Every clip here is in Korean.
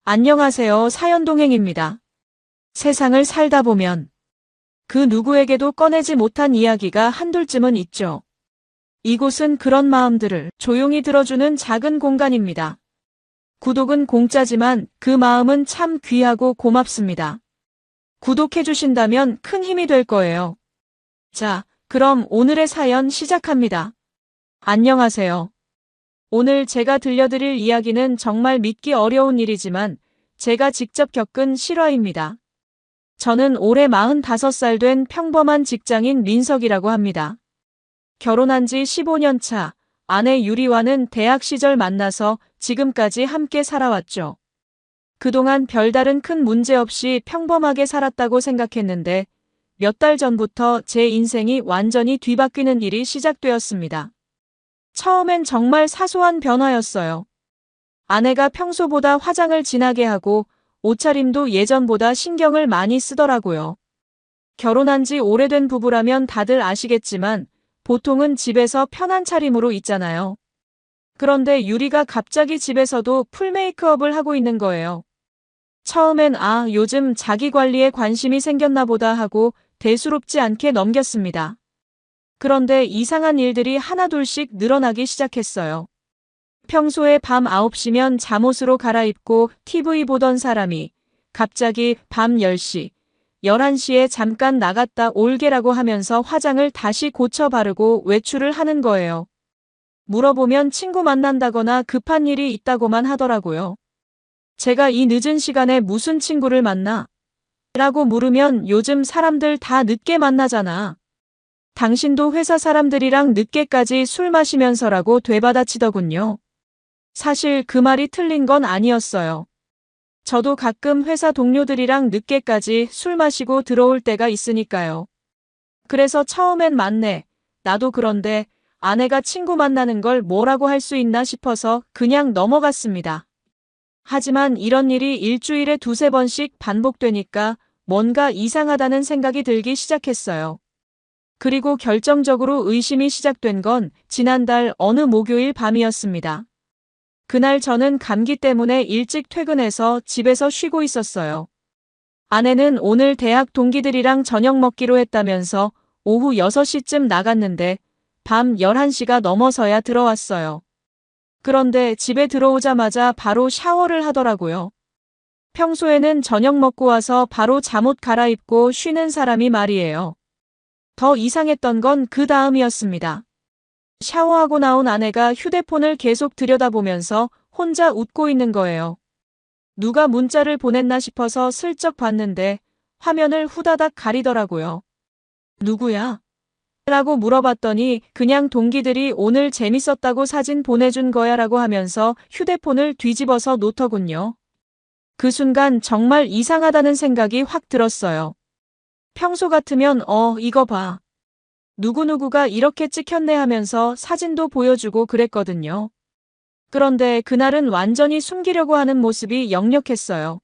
안녕하세요. 사연동행입니다. 세상을 살다 보면 그 누구에게도 꺼내지 못한 이야기가 한둘쯤은 있죠. 이곳은 그런 마음들을 조용히 들어주는 작은 공간입니다. 구독은 공짜지만 그 마음은 참 귀하고 고맙습니다. 구독해주신다면 큰 힘이 될 거예요. 자, 그럼 오늘의 사연 시작합니다. 안녕하세요. 오늘 제가 들려드릴 이야기는 정말 믿기 어려운 일이지만 제가 직접 겪은 실화입니다. 저는 올해 45살 된 평범한 직장인 민석이라고 합니다. 결혼한 지 15년 차, 아내 유리와는 대학 시절 만나서 지금까지 함께 살아왔죠. 그동안 별다른 큰 문제 없이 평범하게 살았다고 생각했는데 몇 달 전부터 제 인생이 완전히 뒤바뀌는 일이 시작되었습니다. 처음엔 정말 사소한 변화였어요. 아내가 평소보다 화장을 진하게 하고 옷차림도 예전보다 신경을 많이 쓰더라고요. 결혼한 지 오래된 부부라면 다들 아시겠지만 보통은 집에서 편한 차림으로 있잖아요. 그런데 유리가 갑자기 집에서도 풀 메이크업을 하고 있는 거예요. 처음엔 요즘 자기 관리에 관심이 생겼나 보다 하고 대수롭지 않게 넘겼습니다. 그런데 이상한 일들이 하나둘씩 늘어나기 시작했어요. 평소에 밤 9시면 잠옷으로 갈아입고 TV 보던 사람이 갑자기 밤 10시, 11시에 잠깐 나갔다 올게라고 하면서 화장을 다시 고쳐 바르고 외출을 하는 거예요. 물어보면 친구 만난다거나 급한 일이 있다고만 하더라고요. 제가 이 늦은 시간에 무슨 친구를 만나? 라고 물으면 요즘 사람들 다 늦게 만나잖아. 당신도 회사 사람들이랑 늦게까지 술 마시면서라고 되받아치더군요. 사실 그 말이 틀린 건 아니었어요. 저도 가끔 회사 동료들이랑 늦게까지 술 마시고 들어올 때가 있으니까요. 그래서 처음엔 맞네. 나도 그런데 아내가 친구 만나는 걸 뭐라고 할 수 있나 싶어서 그냥 넘어갔습니다. 하지만 이런 일이 일주일에 두세 번씩 반복되니까 뭔가 이상하다는 생각이 들기 시작했어요. 그리고 결정적으로 의심이 시작된 건 지난달 어느 목요일 밤이었습니다. 그날 저는 감기 때문에 일찍 퇴근해서 집에서 쉬고 있었어요. 아내는 오늘 대학 동기들이랑 저녁 먹기로 했다면서 오후 6시쯤 나갔는데 밤 11시가 넘어서야 들어왔어요. 그런데 집에 들어오자마자 바로 샤워를 하더라고요. 평소에는 저녁 먹고 와서 바로 잠옷 갈아입고 쉬는 사람이 말이에요. 더 이상했던 건 그 다음이었습니다. 샤워하고 나온 아내가 휴대폰을 계속 들여다보면서 혼자 웃고 있는 거예요. 누가 문자를 보냈나 싶어서 슬쩍 봤는데 화면을 후다닥 가리더라고요. 누구야? 라고 물어봤더니 그냥 동기들이 오늘 재밌었다고 사진 보내준 거야 라고 하면서 휴대폰을 뒤집어서 놓더군요. 그 순간 정말 이상하다는 생각이 확 들었어요. 평소 같으면 이거 봐. 누구누구가 이렇게 찍혔네 하면서 사진도 보여주고 그랬거든요. 그런데 그날은 완전히 숨기려고 하는 모습이 역력했어요.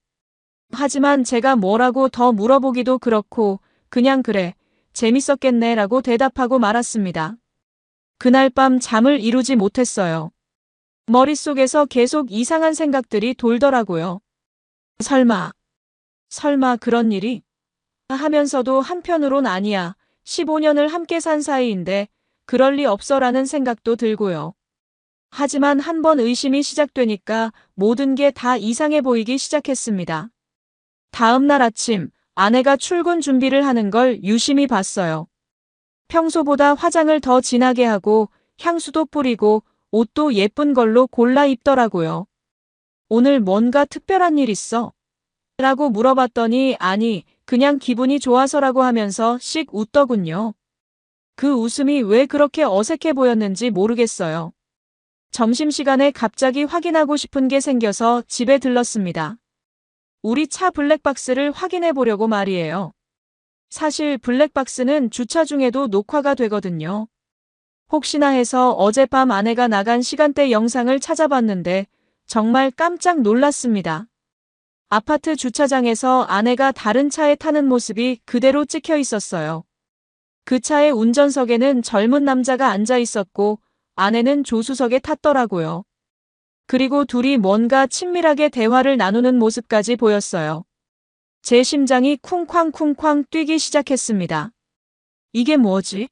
하지만 제가 뭐라고 더 물어보기도 그렇고 그냥 그래, 재밌었겠네 라고 대답하고 말았습니다. 그날 밤 잠을 이루지 못했어요. 머릿속에서 계속 이상한 생각들이 돌더라고요. 설마 그런 일이? 하면서도 한편으론 아니야. 15년을 함께 산 사이인데 그럴 리 없어라는 생각도 들고요. 하지만 한번 의심이 시작되니까 모든 게 다 이상해 보이기 시작했습니다. 다음 날 아침 아내가 출근 준비를 하는 걸 유심히 봤어요. 평소보다 화장을 더 진하게 하고 향수도 뿌리고 옷도 예쁜 걸로 골라 입더라고요. 오늘 뭔가 특별한 일 있어? 라고 물어봤더니 아니, 그냥 기분이 좋아서라고 하면서 씩 웃더군요. 그 웃음이 왜 그렇게 어색해 보였는지 모르겠어요. 점심시간에 갑자기 확인하고 싶은 게 생겨서 집에 들렀습니다. 우리 차 블랙박스를 확인해 보려고 말이에요. 사실 블랙박스는 주차 중에도 녹화가 되거든요. 혹시나 해서 어젯밤 아내가 나간 시간대 영상을 찾아봤는데 정말 깜짝 놀랐습니다. 아파트 주차장에서 아내가 다른 차에 타는 모습이 그대로 찍혀 있었어요. 그 차의 운전석에는 젊은 남자가 앉아 있었고 아내는 조수석에 탔더라고요. 그리고 둘이 뭔가 친밀하게 대화를 나누는 모습까지 보였어요. 제 심장이 쿵쾅쿵쾅 뛰기 시작했습니다. 이게 뭐지?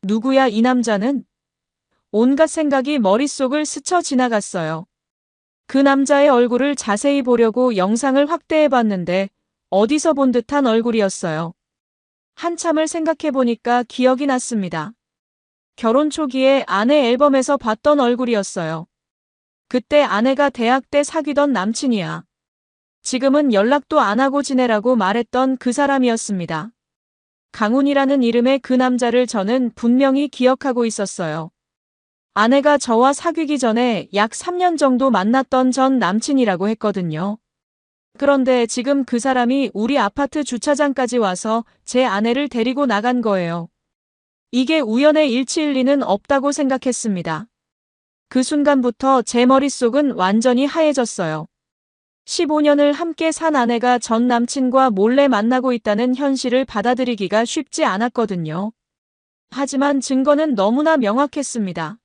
누구야 이 남자는? 온갖 생각이 머릿속을 스쳐 지나갔어요. 그 남자의 얼굴을 자세히 보려고 영상을 확대해봤는데 어디서 본 듯한 얼굴이었어요. 한참을 생각해보니까 기억이 났습니다. 결혼 초기에 아내 앨범에서 봤던 얼굴이었어요. 그때 아내가 대학 때 사귀던 남친이야. 지금은 연락도 안 하고 지내라고 말했던 그 사람이었습니다. 강훈이라는 이름의 그 남자를 저는 분명히 기억하고 있었어요. 아내가 저와 사귀기 전에 약 3년 정도 만났던 전 남친이라고 했거든요. 그런데 지금 그 사람이 우리 아파트 주차장까지 와서 제 아내를 데리고 나간 거예요. 이게 우연의 일치일 리는 없다고 생각했습니다. 그 순간부터 제 머릿속은 완전히 하얘졌어요. 15년을 함께 산 아내가 전 남친과 몰래 만나고 있다는 현실을 받아들이기가 쉽지 않았거든요. 하지만 증거는 너무나 명확했습니다.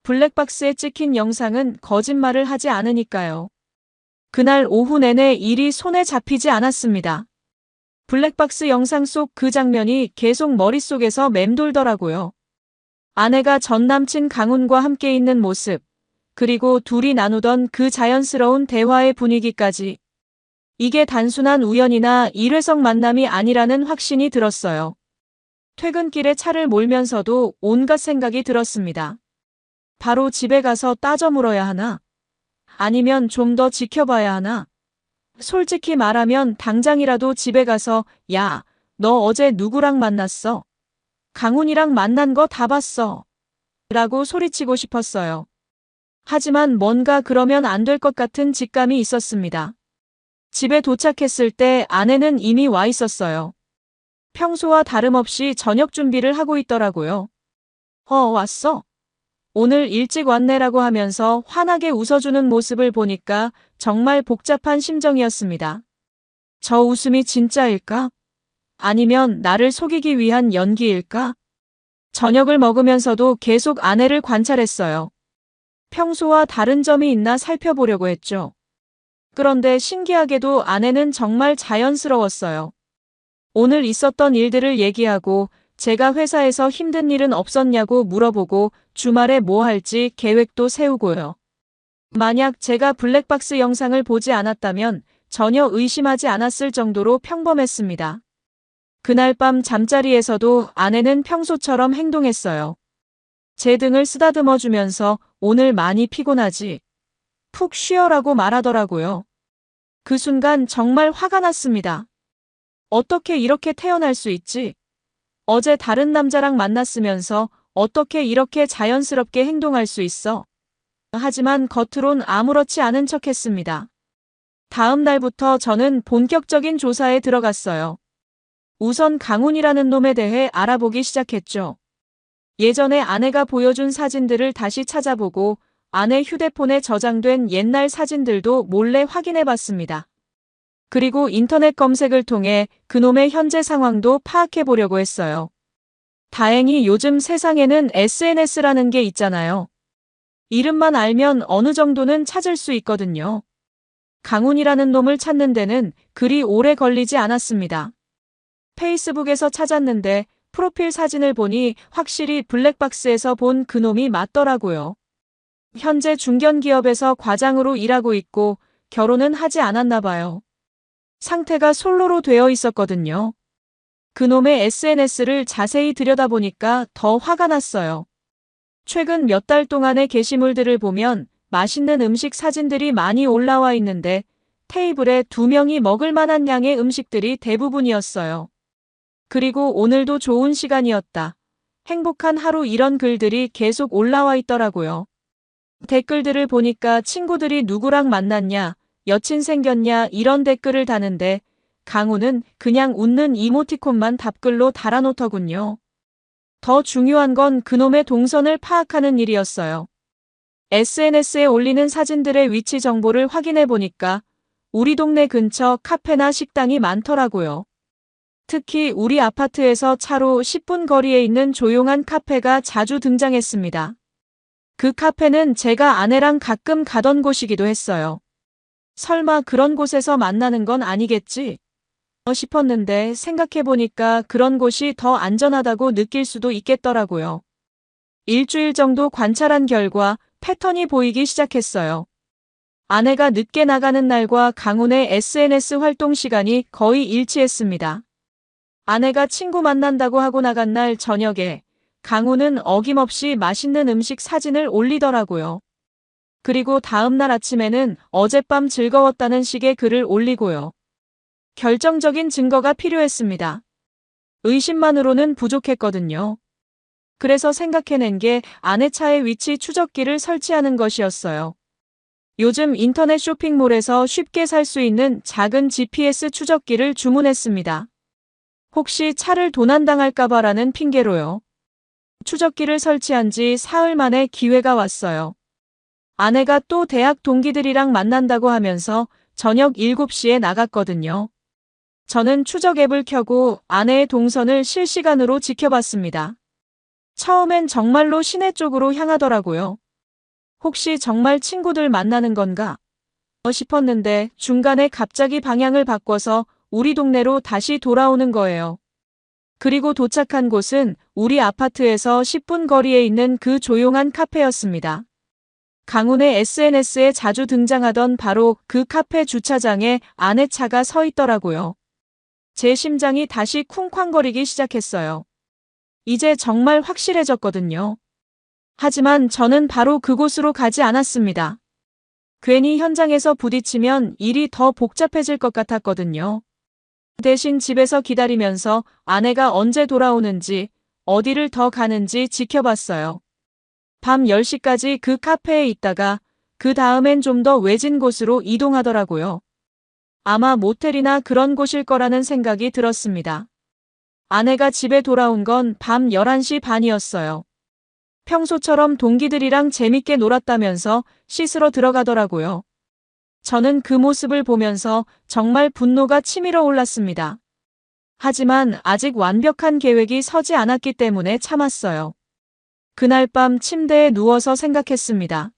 블랙박스에 찍힌 영상은 거짓말을 하지 않으니까요. 그날 오후 내내 일이 손에 잡히지 않았습니다. 블랙박스 영상 속 그 장면이 계속 머릿속에서 맴돌더라고요. 아내가 전 남친 강훈과 함께 있는 모습, 그리고 둘이 나누던 그 자연스러운 대화의 분위기까지. 이게 단순한 우연이나 일회성 만남이 아니라는 확신이 들었어요. 퇴근길에 차를 몰면서도 온갖 생각이 들었습니다. 바로 집에 가서 따져 물어야 하나? 아니면 좀 더 지켜봐야 하나? 솔직히 말하면 당장이라도 집에 가서 야, 너 어제 누구랑 만났어? 강훈이랑 만난 거 다 봤어. 라고 소리치고 싶었어요. 하지만 뭔가 그러면 안 될 것 같은 직감이 있었습니다. 집에 도착했을 때 아내는 이미 와 있었어요. 평소와 다름없이 저녁 준비를 하고 있더라고요. 왔어? 오늘 일찍 왔네라고 하면서 환하게 웃어주는 모습을 보니까 정말 복잡한 심정이었습니다. 저 웃음이 진짜일까? 아니면 나를 속이기 위한 연기일까? 저녁을 먹으면서도 계속 아내를 관찰했어요. 평소와 다른 점이 있나 살펴보려고 했죠. 그런데 신기하게도 아내는 정말 자연스러웠어요. 오늘 있었던 일들을 얘기하고 제가 회사에서 힘든 일은 없었냐고 물어보고 주말에 뭐 할지 계획도 세우고요. 만약 제가 블랙박스 영상을 보지 않았다면 전혀 의심하지 않았을 정도로 평범했습니다. 그날 밤 잠자리에서도 아내는 평소처럼 행동했어요. 제 등을 쓰다듬어 주면서 오늘 많이 피곤하지? 푹 쉬어라고 말하더라고요. 그 순간 정말 화가 났습니다. 어떻게 이렇게 태어날 수 있지? 어제 다른 남자랑 만났으면서 어떻게 이렇게 자연스럽게 행동할 수 있어? 하지만 겉으론 아무렇지 않은 척했습니다. 다음 날부터 저는 본격적인 조사에 들어갔어요. 우선 강훈이라는 놈에 대해 알아보기 시작했죠. 예전에 아내가 보여준 사진들을 다시 찾아보고 아내 휴대폰에 저장된 옛날 사진들도 몰래 확인해봤습니다. 그리고 인터넷 검색을 통해 그놈의 현재 상황도 파악해보려고 했어요. 다행히 요즘 세상에는 SNS라는 게 있잖아요. 이름만 알면 어느 정도는 찾을 수 있거든요. 강훈이라는 놈을 찾는 데는 그리 오래 걸리지 않았습니다. 페이스북에서 찾았는데 프로필 사진을 보니 확실히 블랙박스에서 본 그놈이 맞더라고요. 현재 중견기업에서 과장으로 일하고 있고 결혼은 하지 않았나 봐요. 상태가 솔로로 되어 있었거든요. 그놈의 SNS를 자세히 들여다보니까 더 화가 났어요. 최근 몇 달 동안의 게시물들을 보면 맛있는 음식 사진들이 많이 올라와 있는데 테이블에 2명이 먹을 만한 양의 음식들이 대부분이었어요. 그리고 오늘도 좋은 시간이었다. 행복한 하루 이런 글들이 계속 올라와 있더라고요. 댓글들을 보니까 친구들이 누구랑 만났냐, 여친 생겼냐 이런 댓글을 다는데 강훈은 그냥 웃는 이모티콘만 답글로 달아놓더군요. 더 중요한 건 그놈의 동선을 파악하는 일이었어요. SNS에 올리는 사진들의 위치 정보를 확인해 보니까 우리 동네 근처 카페나 식당이 많더라고요. 특히 우리 아파트에서 차로 10분 거리에 있는 조용한 카페가 자주 등장했습니다. 그 카페는 제가 아내랑 가끔 가던 곳이기도 했어요. 설마 그런 곳에서 만나는 건 아니겠지? 싶었는데 생각해보니까 그런 곳이 더 안전하다고 느낄 수도 있겠더라고요. 일주일 정도 관찰한 결과 패턴이 보이기 시작했어요. 아내가 늦게 나가는 날과 강훈의 SNS 활동 시간이 거의 일치했습니다. 아내가 친구 만난다고 하고 나간 날 저녁에 강훈은 어김없이 맛있는 음식 사진을 올리더라고요. 그리고 다음 날 아침에는 어젯밤 즐거웠다는 식의 글을 올리고요. 결정적인 증거가 필요했습니다. 의심만으로는 부족했거든요. 그래서 생각해낸 게 아내 차의 위치 추적기를 설치하는 것이었어요. 요즘 인터넷 쇼핑몰에서 쉽게 살 수 있는 작은 GPS 추적기를 주문했습니다. 혹시 차를 도난당할까봐라는 핑계로요. 추적기를 설치한 지 사흘 만에 기회가 왔어요. 아내가 또 대학 동기들이랑 만난다고 하면서 저녁 7시에 나갔거든요. 저는 추적 앱을 켜고 아내의 동선을 실시간으로 지켜봤습니다. 처음엔 정말로 시내 쪽으로 향하더라고요. 혹시 정말 친구들 만나는 건가? 싶었는데 중간에 갑자기 방향을 바꿔서 우리 동네로 다시 돌아오는 거예요. 그리고 도착한 곳은 우리 아파트에서 10분 거리에 있는 그 조용한 카페였습니다. 강훈의 SNS에 자주 등장하던 바로 그 카페 주차장에 아내 차가 서 있더라고요. 제 심장이 다시 쿵쾅거리기 시작했어요. 이제 정말 확실해졌거든요. 하지만 저는 바로 그곳으로 가지 않았습니다. 괜히 현장에서 부딪히면 일이 더 복잡해질 것 같았거든요. 대신 집에서 기다리면서 아내가 언제 돌아오는지, 어디를 더 가는지 지켜봤어요. 밤 10시까지 그 카페에 있다가 그 다음엔 좀 더 외진 곳으로 이동하더라고요. 아마 모텔이나 그런 곳일 거라는 생각이 들었습니다. 아내가 집에 돌아온 건 밤 11시 반이었어요. 평소처럼 동기들이랑 재밌게 놀았다면서 씻으러 들어가더라고요. 저는 그 모습을 보면서 정말 분노가 치밀어 올랐습니다. 하지만 아직 완벽한 계획이 서지 않았기 때문에 참았어요. 그날 밤 침대에 누워서 생각했습니다.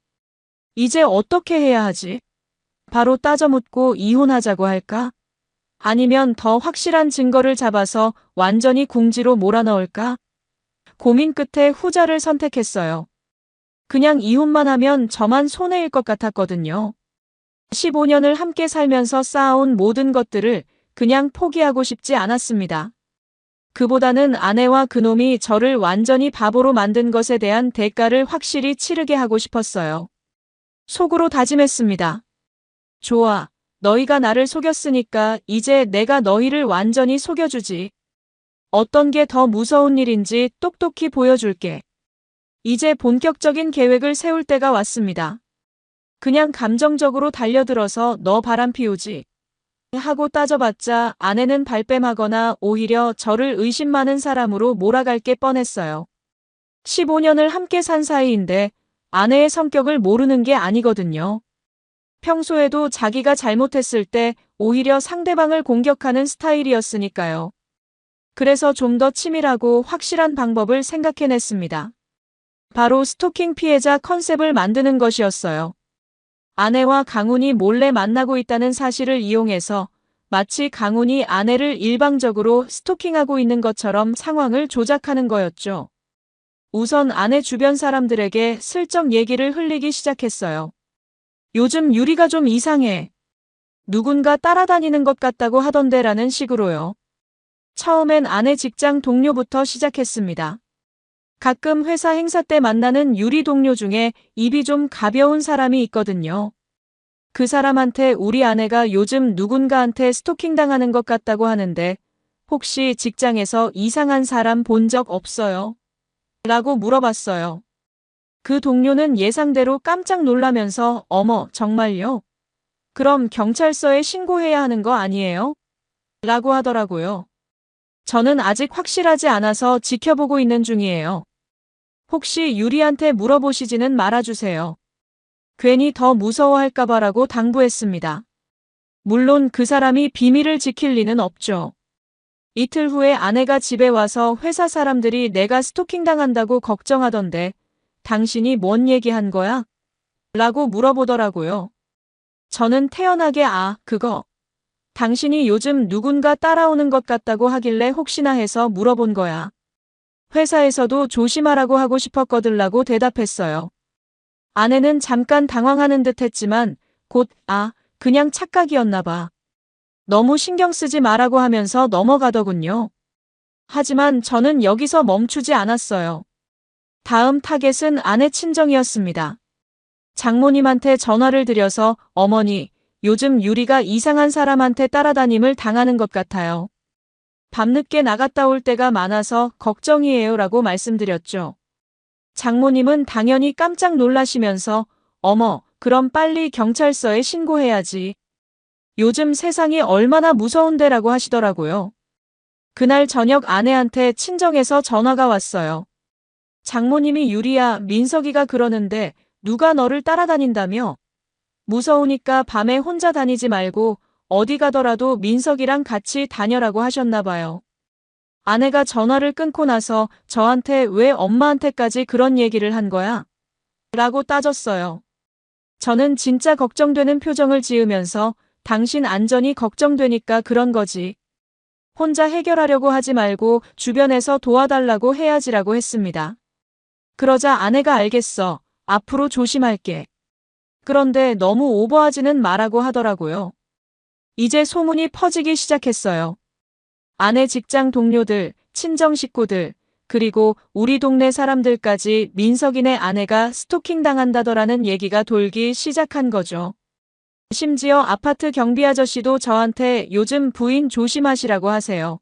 이제 어떻게 해야 하지? 바로 따져 묻고 이혼하자고 할까? 아니면 더 확실한 증거를 잡아서 완전히 궁지로 몰아넣을까? 고민 끝에 후자를 선택했어요. 그냥 이혼만 하면 저만 손해일 것 같았거든요. 15년을 함께 살면서 쌓아온 모든 것들을 그냥 포기하고 싶지 않았습니다. 그보다는 아내와 그놈이 저를 완전히 바보로 만든 것에 대한 대가를 확실히 치르게 하고 싶었어요. 속으로 다짐했습니다. 좋아. 너희가 나를 속였으니까 이제 내가 너희를 완전히 속여주지. 어떤 게 더 무서운 일인지 똑똑히 보여줄게. 이제 본격적인 계획을 세울 때가 왔습니다. 그냥 감정적으로 달려들어서 너 바람 피우지. 하고 따져봤자 아내는 발뺌하거나 오히려 저를 의심 많은 사람으로 몰아갈 게 뻔했어요. 15년을 함께 산 사이인데 아내의 성격을 모르는 게 아니거든요. 평소에도 자기가 잘못했을 때 오히려 상대방을 공격하는 스타일이었으니까요. 그래서 좀 더 치밀하고 확실한 방법을 생각해냈습니다. 바로 스토킹 피해자 컨셉을 만드는 것이었어요. 아내와 강훈이 몰래 만나고 있다는 사실을 이용해서 마치 강훈이 아내를 일방적으로 스토킹하고 있는 것처럼 상황을 조작하는 거였죠. 우선 아내 주변 사람들에게 슬쩍 얘기를 흘리기 시작했어요. 요즘 유리가 좀 이상해. 누군가 따라다니는 것 같다고 하던데 라는 식으로요. 처음엔 아내 직장 동료부터 시작했습니다. 가끔 회사 행사 때 만나는 유리 동료 중에 입이 좀 가벼운 사람이 있거든요. 그 사람한테 우리 아내가 요즘 누군가한테 스토킹 당하는 것 같다고 하는데 혹시 직장에서 이상한 사람 본 적 없어요? 라고 물어봤어요. 그 동료는 예상대로 깜짝 놀라면서 어머, 정말요? 그럼 경찰서에 신고해야 하는 거 아니에요? 라고 하더라고요. 저는 아직 확실하지 않아서 지켜보고 있는 중이에요. 혹시 유리한테 물어보시지는 말아주세요. 괜히 더 무서워할까봐라고 당부했습니다. 물론 그 사람이 비밀을 지킬 리는 없죠. 이틀 후에 아내가 집에 와서 회사 사람들이 내가 스토킹 당한다고 걱정하던데 당신이 뭔 얘기한 거야? 라고 물어보더라고요. 저는 태연하게 그거. 당신이 요즘 누군가 따라오는 것 같다고 하길래 혹시나 해서 물어본 거야. 회사에서도 조심하라고 하고 싶었거들라고 대답했어요. 아내는 잠깐 당황하는 듯 했지만 곧 그냥 착각이었나 봐. 너무 신경 쓰지 말라고 하면서 넘어가더군요. 하지만 저는 여기서 멈추지 않았어요. 다음 타겟은 아내 친정이었습니다. 장모님한테 전화를 드려서 어머니, 요즘 유리가 이상한 사람한테 따라다님을 당하는 것 같아요. 밤늦게 나갔다 올 때가 많아서 걱정이에요 라고 말씀드렸죠. 장모님은 당연히 깜짝 놀라시면서 어머, 그럼 빨리 경찰서에 신고해야지. 요즘 세상이 얼마나 무서운데라고 하시더라고요. 그날 저녁 아내한테 친정에서 전화가 왔어요. 장모님이 유리야, 민석이가 그러는데 누가 너를 따라다닌다며? 무서우니까 밤에 혼자 다니지 말고 어디 가더라도 민석이랑 같이 다녀라고 하셨나 봐요. 아내가 전화를 끊고 나서 저한테 왜 엄마한테까지 그런 얘기를 한 거야? 라고 따졌어요. 저는 진짜 걱정되는 표정을 지으면서 당신 안전이 걱정되니까 그런 거지. 혼자 해결하려고 하지 말고 주변에서 도와달라고 해야지라고 했습니다. 그러자 아내가 알겠어. 앞으로 조심할게. 그런데 너무 오버하지는 말라고 하더라고요. 이제 소문이 퍼지기 시작했어요. 아내 직장 동료들, 친정 식구들, 그리고 우리 동네 사람들까지 민석이네 아내가 스토킹 당한다더라는 얘기가 돌기 시작한 거죠. 심지어 아파트 경비 아저씨도 저한테 요즘 부인 조심하시라고 하세요.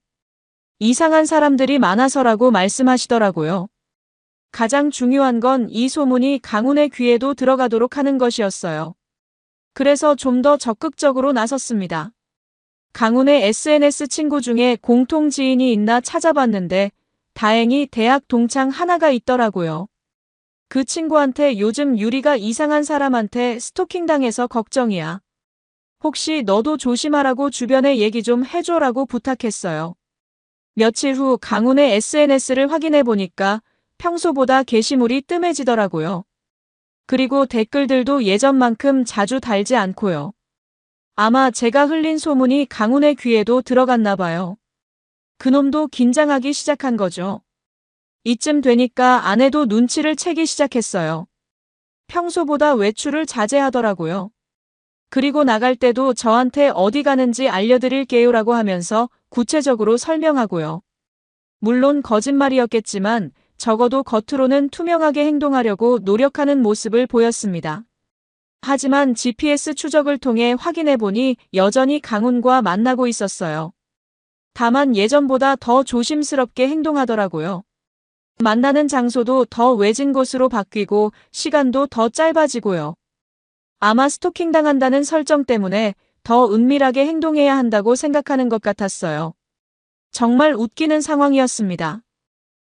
이상한 사람들이 많아서라고 말씀하시더라고요. 가장 중요한 건 이 소문이 강훈의 귀에도 들어가도록 하는 것이었어요. 그래서 좀 더 적극적으로 나섰습니다. 강훈의 SNS 친구 중에 공통 지인이 있나 찾아봤는데 다행히 대학 동창 하나가 있더라고요. 그 친구한테 요즘 유리가 이상한 사람한테 스토킹 당해서 걱정이야. 혹시 너도 조심하라고 주변에 얘기 좀 해줘라고 부탁했어요. 며칠 후 강훈의 SNS를 확인해 보니까 평소보다 게시물이 뜸해지더라고요. 그리고 댓글들도 예전만큼 자주 달지 않고요. 아마 제가 흘린 소문이 강훈의 귀에도 들어갔나 봐요. 그놈도 긴장하기 시작한 거죠. 이쯤 되니까 아내도 눈치를 채기 시작했어요. 평소보다 외출을 자제하더라고요. 그리고 나갈 때도 저한테 어디 가는지 알려드릴게요라고 하면서 구체적으로 설명하고요. 물론 거짓말이었겠지만 적어도 겉으로는 투명하게 행동하려고 노력하는 모습을 보였습니다. 하지만 GPS 추적을 통해 확인해보니 여전히 강훈과 만나고 있었어요. 다만 예전보다 더 조심스럽게 행동하더라고요. 만나는 장소도 더 외진 곳으로 바뀌고 시간도 더 짧아지고요. 아마 스토킹 당한다는 설정 때문에 더 은밀하게 행동해야 한다고 생각하는 것 같았어요. 정말 웃기는 상황이었습니다.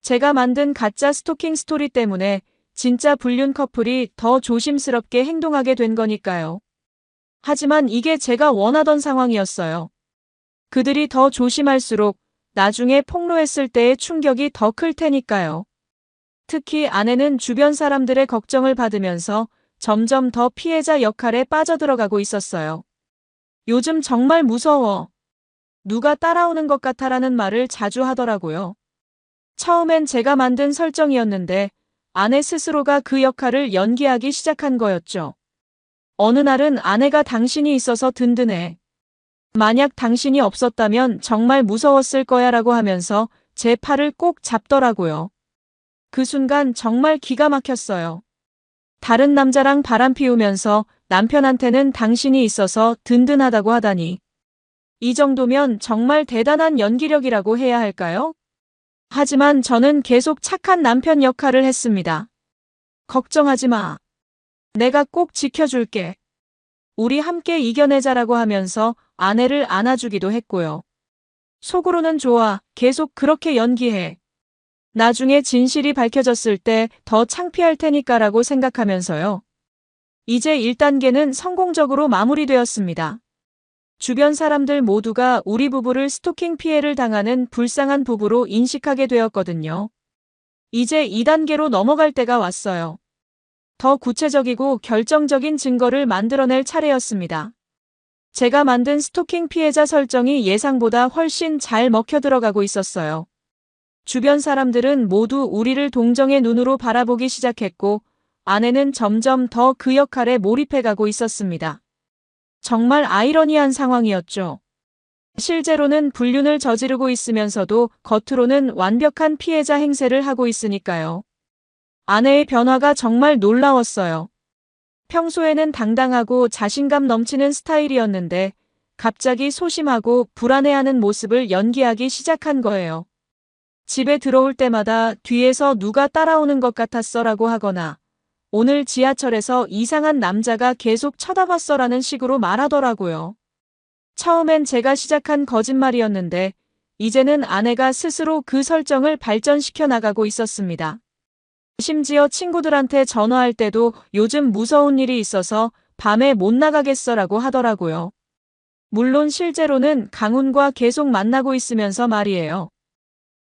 제가 만든 가짜 스토킹 스토리 때문에 진짜 불륜 커플이 더 조심스럽게 행동하게 된 거니까요. 하지만 이게 제가 원하던 상황이었어요. 그들이 더 조심할수록 나중에 폭로했을 때의 충격이 더 클 테니까요. 특히 아내는 주변 사람들의 걱정을 받으면서 점점 더 피해자 역할에 빠져들어가고 있었어요. 요즘 정말 무서워. 누가 따라오는 것 같아라는 말을 자주 하더라고요. 처음엔 제가 만든 설정이었는데 아내 스스로가 그 역할을 연기하기 시작한 거였죠. 어느 날은 아내가 당신이 있어서 든든해. 만약 당신이 없었다면 정말 무서웠을 거야 라고 하면서 제 팔을 꼭 잡더라고요. 그 순간 정말 기가 막혔어요. 다른 남자랑 바람 피우면서 남편한테는 당신이 있어서 든든하다고 하다니. 이 정도면 정말 대단한 연기력이라고 해야 할까요? 하지만 저는 계속 착한 남편 역할을 했습니다. 걱정하지 마. 내가 꼭 지켜줄게. 우리 함께 이겨내자라고 하면서 아내를 안아주기도 했고요. 속으로는 좋아, 계속 그렇게 연기해. 나중에 진실이 밝혀졌을 때 더 창피할 테니까라고 생각하면서요. 이제 1단계는 성공적으로 마무리되었습니다. 주변 사람들 모두가 우리 부부를 스토킹 피해를 당하는 불쌍한 부부로 인식하게 되었거든요. 이제 2단계로 넘어갈 때가 왔어요. 더 구체적이고 결정적인 증거를 만들어낼 차례였습니다. 제가 만든 스토킹 피해자 설정이 예상보다 훨씬 잘 먹혀 들어가고 있었어요. 주변 사람들은 모두 우리를 동정의 눈으로 바라보기 시작했고, 아내는 점점 더 그 역할에 몰입해가고 있었습니다. 정말 아이러니한 상황이었죠. 실제로는 불륜을 저지르고 있으면서도 겉으로는 완벽한 피해자 행세를 하고 있으니까요. 아내의 변화가 정말 놀라웠어요. 평소에는 당당하고 자신감 넘치는 스타일이었는데 갑자기 소심하고 불안해하는 모습을 연기하기 시작한 거예요. 집에 들어올 때마다 뒤에서 누가 따라오는 것 같았어라고 하거나 오늘 지하철에서 이상한 남자가 계속 쳐다봤어라는 식으로 말하더라고요. 처음엔 제가 시작한 거짓말이었는데 이제는 아내가 스스로 그 설정을 발전시켜 나가고 있었습니다. 심지어 친구들한테 전화할 때도 요즘 무서운 일이 있어서 밤에 못 나가겠어라고 하더라고요. 물론 실제로는 강훈과 계속 만나고 있으면서 말이에요.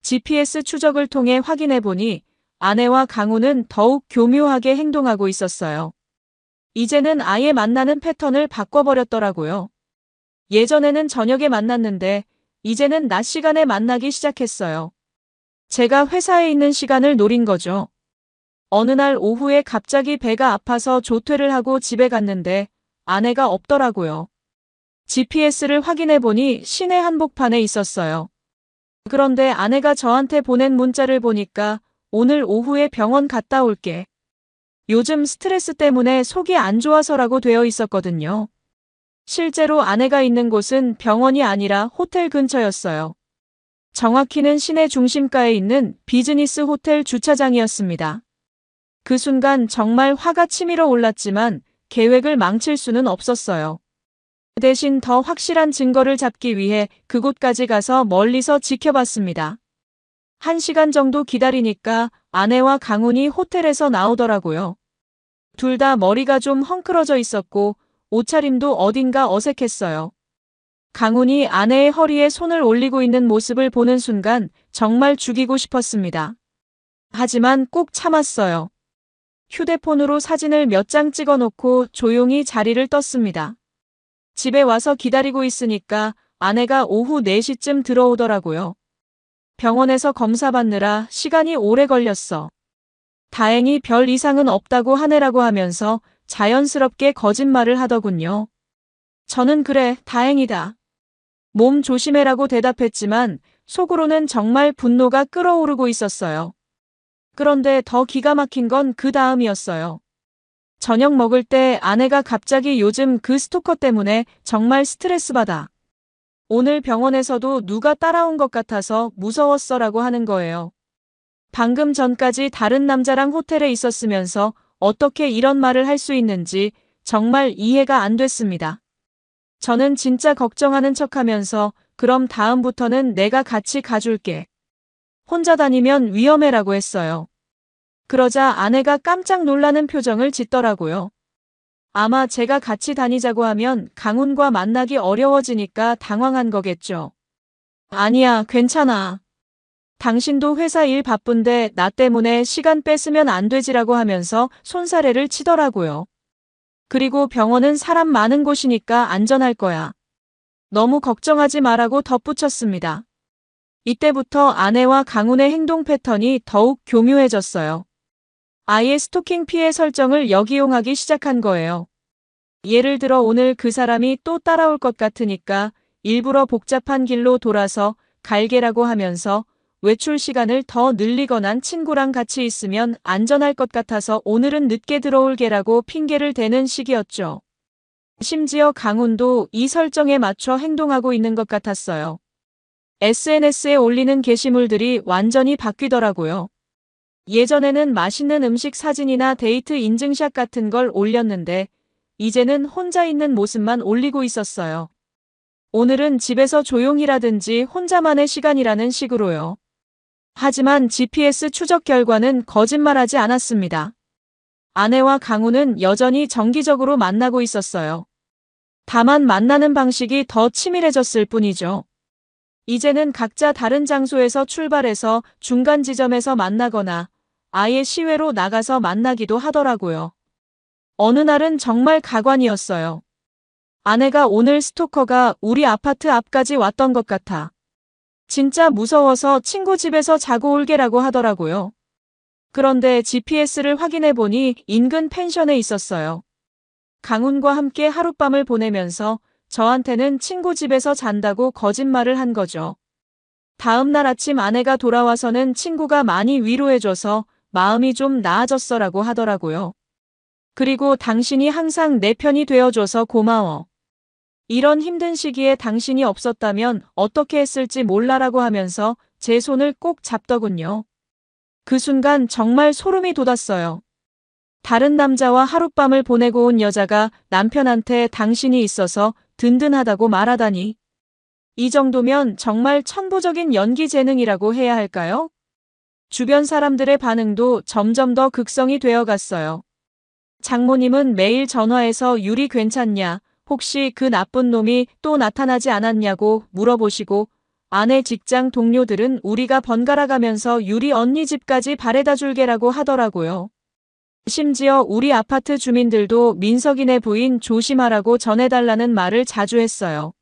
GPS 추적을 통해 확인해보니 아내와 강훈은 더욱 교묘하게 행동하고 있었어요. 이제는 아예 만나는 패턴을 바꿔버렸더라고요. 예전에는 저녁에 만났는데 이제는 낮 시간에 만나기 시작했어요. 제가 회사에 있는 시간을 노린 거죠. 어느 날 오후에 갑자기 배가 아파서 조퇴를 하고 집에 갔는데 아내가 없더라고요. GPS를 확인해보니 시내 한복판에 있었어요. 그런데 아내가 저한테 보낸 문자를 보니까 오늘 오후에 병원 갔다 올게. 요즘 스트레스 때문에 속이 안 좋아서라고 되어 있었거든요. 실제로 아내가 있는 곳은 병원이 아니라 호텔 근처였어요. 정확히는 시내 중심가에 있는 비즈니스 호텔 주차장이었습니다. 그 순간 정말 화가 치밀어 올랐지만 계획을 망칠 수는 없었어요. 대신 더 확실한 증거를 잡기 위해 그곳까지 가서 멀리서 지켜봤습니다. 1시간 정도 기다리니까 아내와 강훈이 호텔에서 나오더라고요. 둘 다 머리가 좀 헝클어져 있었고 옷차림도 어딘가 어색했어요. 강훈이 아내의 허리에 손을 올리고 있는 모습을 보는 순간 정말 죽이고 싶었습니다. 하지만 꼭 참았어요. 휴대폰으로 사진을 몇 장 찍어놓고 조용히 자리를 떴습니다. 집에 와서 기다리고 있으니까 아내가 오후 4시쯤 들어오더라고요. 병원에서 검사 받느라 시간이 오래 걸렸어. 다행히 별 이상은 없다고 하네라고 하면서 자연스럽게 거짓말을 하더군요. 저는 그래, 다행이다. 몸 조심해라고 대답했지만 속으로는 정말 분노가 끓어오르고 있었어요. 그런데 더 기가 막힌 건 그 다음이었어요. 저녁 먹을 때 아내가 갑자기 요즘 그 스토커 때문에 정말 스트레스 받아. 오늘 병원에서도 누가 따라온 것 같아서 무서웠어라고 하는 거예요. 방금 전까지 다른 남자랑 호텔에 있었으면서 어떻게 이런 말을 할 수 있는지 정말 이해가 안 됐습니다. 저는 진짜 걱정하는 척하면서 그럼 다음부터는 내가 같이 가줄게. 혼자 다니면 위험해라고 했어요. 그러자 아내가 깜짝 놀라는 표정을 짓더라고요. 아마 제가 같이 다니자고 하면 강훈과 만나기 어려워지니까 당황한 거겠죠. 아니야, 괜찮아. 당신도 회사 일 바쁜데 나 때문에 시간 뺏으면 안 되지라고 하면서 손사래를 치더라고요. 그리고 병원은 사람 많은 곳이니까 안전할 거야. 너무 걱정하지 말라고 덧붙였습니다. 이때부터 아내와 강훈의 행동 패턴이 더욱 교묘해졌어요. 아예 스토킹 피해 설정을 역이용하기 시작한 거예요. 예를 들어 오늘 그 사람이 또 따라올 것 같으니까 일부러 복잡한 길로 돌아서 갈게라고 하면서 외출 시간을 더 늘리거나 친구랑 같이 있으면 안전할 것 같아서 오늘은 늦게 들어올게라고 핑계를 대는 식이었죠. 심지어 강훈도 이 설정에 맞춰 행동하고 있는 것 같았어요. SNS에 올리는 게시물들이 완전히 바뀌더라고요. 예전에는 맛있는 음식 사진이나 데이트 인증샷 같은 걸 올렸는데 이제는 혼자 있는 모습만 올리고 있었어요. 오늘은 집에서 조용히라든지 혼자만의 시간이라는 식으로요. 하지만 GPS 추적 결과는 거짓말하지 않았습니다. 아내와 강훈은 여전히 정기적으로 만나고 있었어요. 다만 만나는 방식이 더 치밀해졌을 뿐이죠. 이제는 각자 다른 장소에서 출발해서 중간 지점에서 만나거나 아예 시외로 나가서 만나기도 하더라고요. 어느 날은 정말 가관이었어요. 아내가 오늘 스토커가 우리 아파트 앞까지 왔던 것 같아. 진짜 무서워서 친구 집에서 자고 올게라고 하더라고요. 그런데 GPS를 확인해 보니 인근 펜션에 있었어요. 강훈과 함께 하룻밤을 보내면서 저한테는 친구 집에서 잔다고 거짓말을 한 거죠. 다음 날 아침 아내가 돌아와서는 친구가 많이 위로해줘서 마음이 좀 나아졌어라고 하더라고요. 그리고 당신이 항상 내 편이 되어줘서 고마워. 이런 힘든 시기에 당신이 없었다면 어떻게 했을지 몰라라고 하면서 제 손을 꼭 잡더군요. 그 순간 정말 소름이 돋았어요. 다른 남자와 하룻밤을 보내고 온 여자가 남편한테 당신이 있어서 든든하다고 말하다니. 이 정도면 정말 천부적인 연기 재능이라고 해야 할까요? 주변 사람들의 반응도 점점 더 극성이 되어 갔어요. 장모님은 매일 전화해서 유리 괜찮냐, 혹시 그 나쁜 놈이 또 나타나지 않았냐고 물어보시고, 아내 직장 동료들은 우리가 번갈아 가면서 유리 언니 집까지 바래다 줄게라고 하더라고요. 심지어 우리 아파트 주민들도 민석이네 부인 조심하라고 전해달라는 말을 자주 했어요.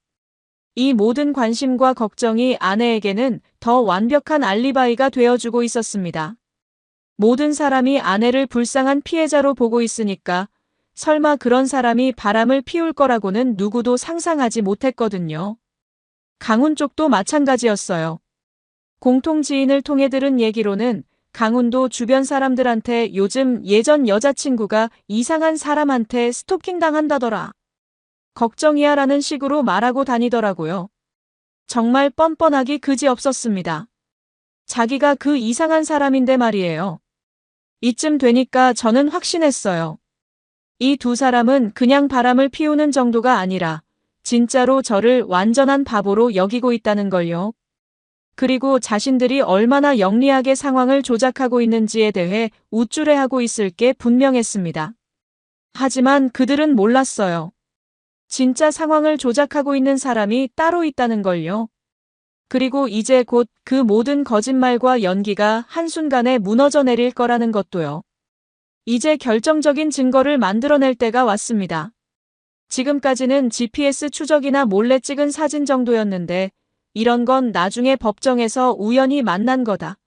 이 모든 관심과 걱정이 아내에게는 더 완벽한 알리바이가 되어주고 있었습니다. 모든 사람이 아내를 불쌍한 피해자로 보고 있으니까 설마 그런 사람이 바람을 피울 거라고는 누구도 상상하지 못했거든요. 강훈 쪽도 마찬가지였어요. 공통 지인을 통해 들은 얘기로는 강훈도 주변 사람들한테 요즘 예전 여자친구가 이상한 사람한테 스토킹 당한다더라. 걱정이야 라는 식으로 말하고 다니더라고요. 정말 뻔뻔하기 그지없었습니다. 자기가 그 이상한 사람인데 말이에요. 이쯤 되니까 저는 확신했어요. 이 두 사람은 그냥 바람을 피우는 정도가 아니라 진짜로 저를 완전한 바보로 여기고 있다는 걸요. 그리고 자신들이 얼마나 영리하게 상황을 조작하고 있는지에 대해 우쭐해하고 있을 게 분명했습니다. 하지만 그들은 몰랐어요. 진짜 상황을 조작하고 있는 사람이 따로 있다는 걸요. 그리고 이제 곧 그 모든 거짓말과 연기가 한순간에 무너져 내릴 거라는 것도요. 이제 결정적인 증거를 만들어낼 때가 왔습니다. 지금까지는 GPS 추적이나 몰래 찍은 사진 정도였는데 이런 건 나중에 법정에서 우연히 만난 거다.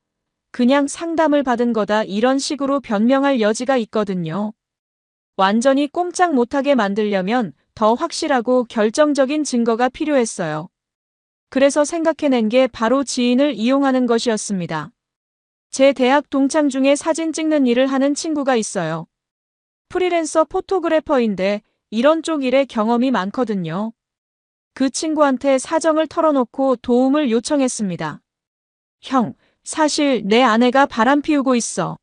그냥 상담을 받은 거다 이런 식으로 변명할 여지가 있거든요. 완전히 꼼짝 못하게 만들려면 더 확실하고 결정적인 증거가 필요했어요. 그래서 생각해낸 게 바로 지인을 이용하는 것이었습니다. 제 대학 동창 중에 사진 찍는 일을 하는 친구가 있어요. 프리랜서 포토그래퍼인데 이런 쪽 일에 경험이 많거든요. 그 친구한테 사정을 털어놓고 도움을 요청했습니다. 형, 사실 내 아내가 바람 피우고 있어.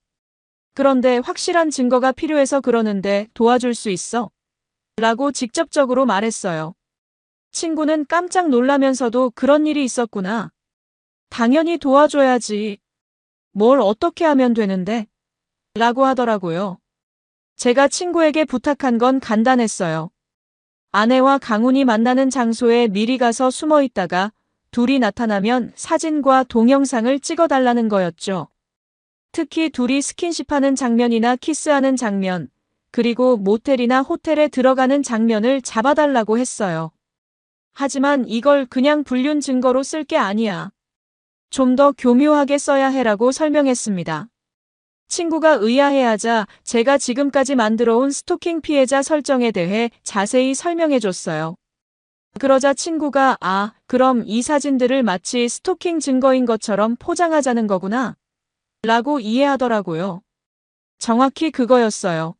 그런데 확실한 증거가 필요해서 그러는데 도와줄 수 있어? 라고 직접적으로 말했어요. 친구는 깜짝 놀라면서도 그런 일이 있었구나. 당연히 도와줘야지. 뭘 어떻게 하면 되는데? 라고 하더라고요. 제가 친구에게 부탁한 건 간단했어요. 아내와 강훈이 만나는 장소에 미리 가서 숨어 있다가 둘이 나타나면 사진과 동영상을 찍어달라는 거였죠. 특히 둘이 스킨십하는 장면이나 키스하는 장면, 그리고 모텔이나 호텔에 들어가는 장면을 잡아달라고 했어요. 하지만 이걸 그냥 불륜 증거로 쓸 게 아니야. 좀 더 교묘하게 써야 해라고 설명했습니다. 친구가 의아해하자 제가 지금까지 만들어온 스토킹 피해자 설정에 대해 자세히 설명해줬어요. 그러자 친구가 그럼 이 사진들을 마치 스토킹 증거인 것처럼 포장하자는 거구나. 라고 이해하더라고요. 정확히 그거였어요.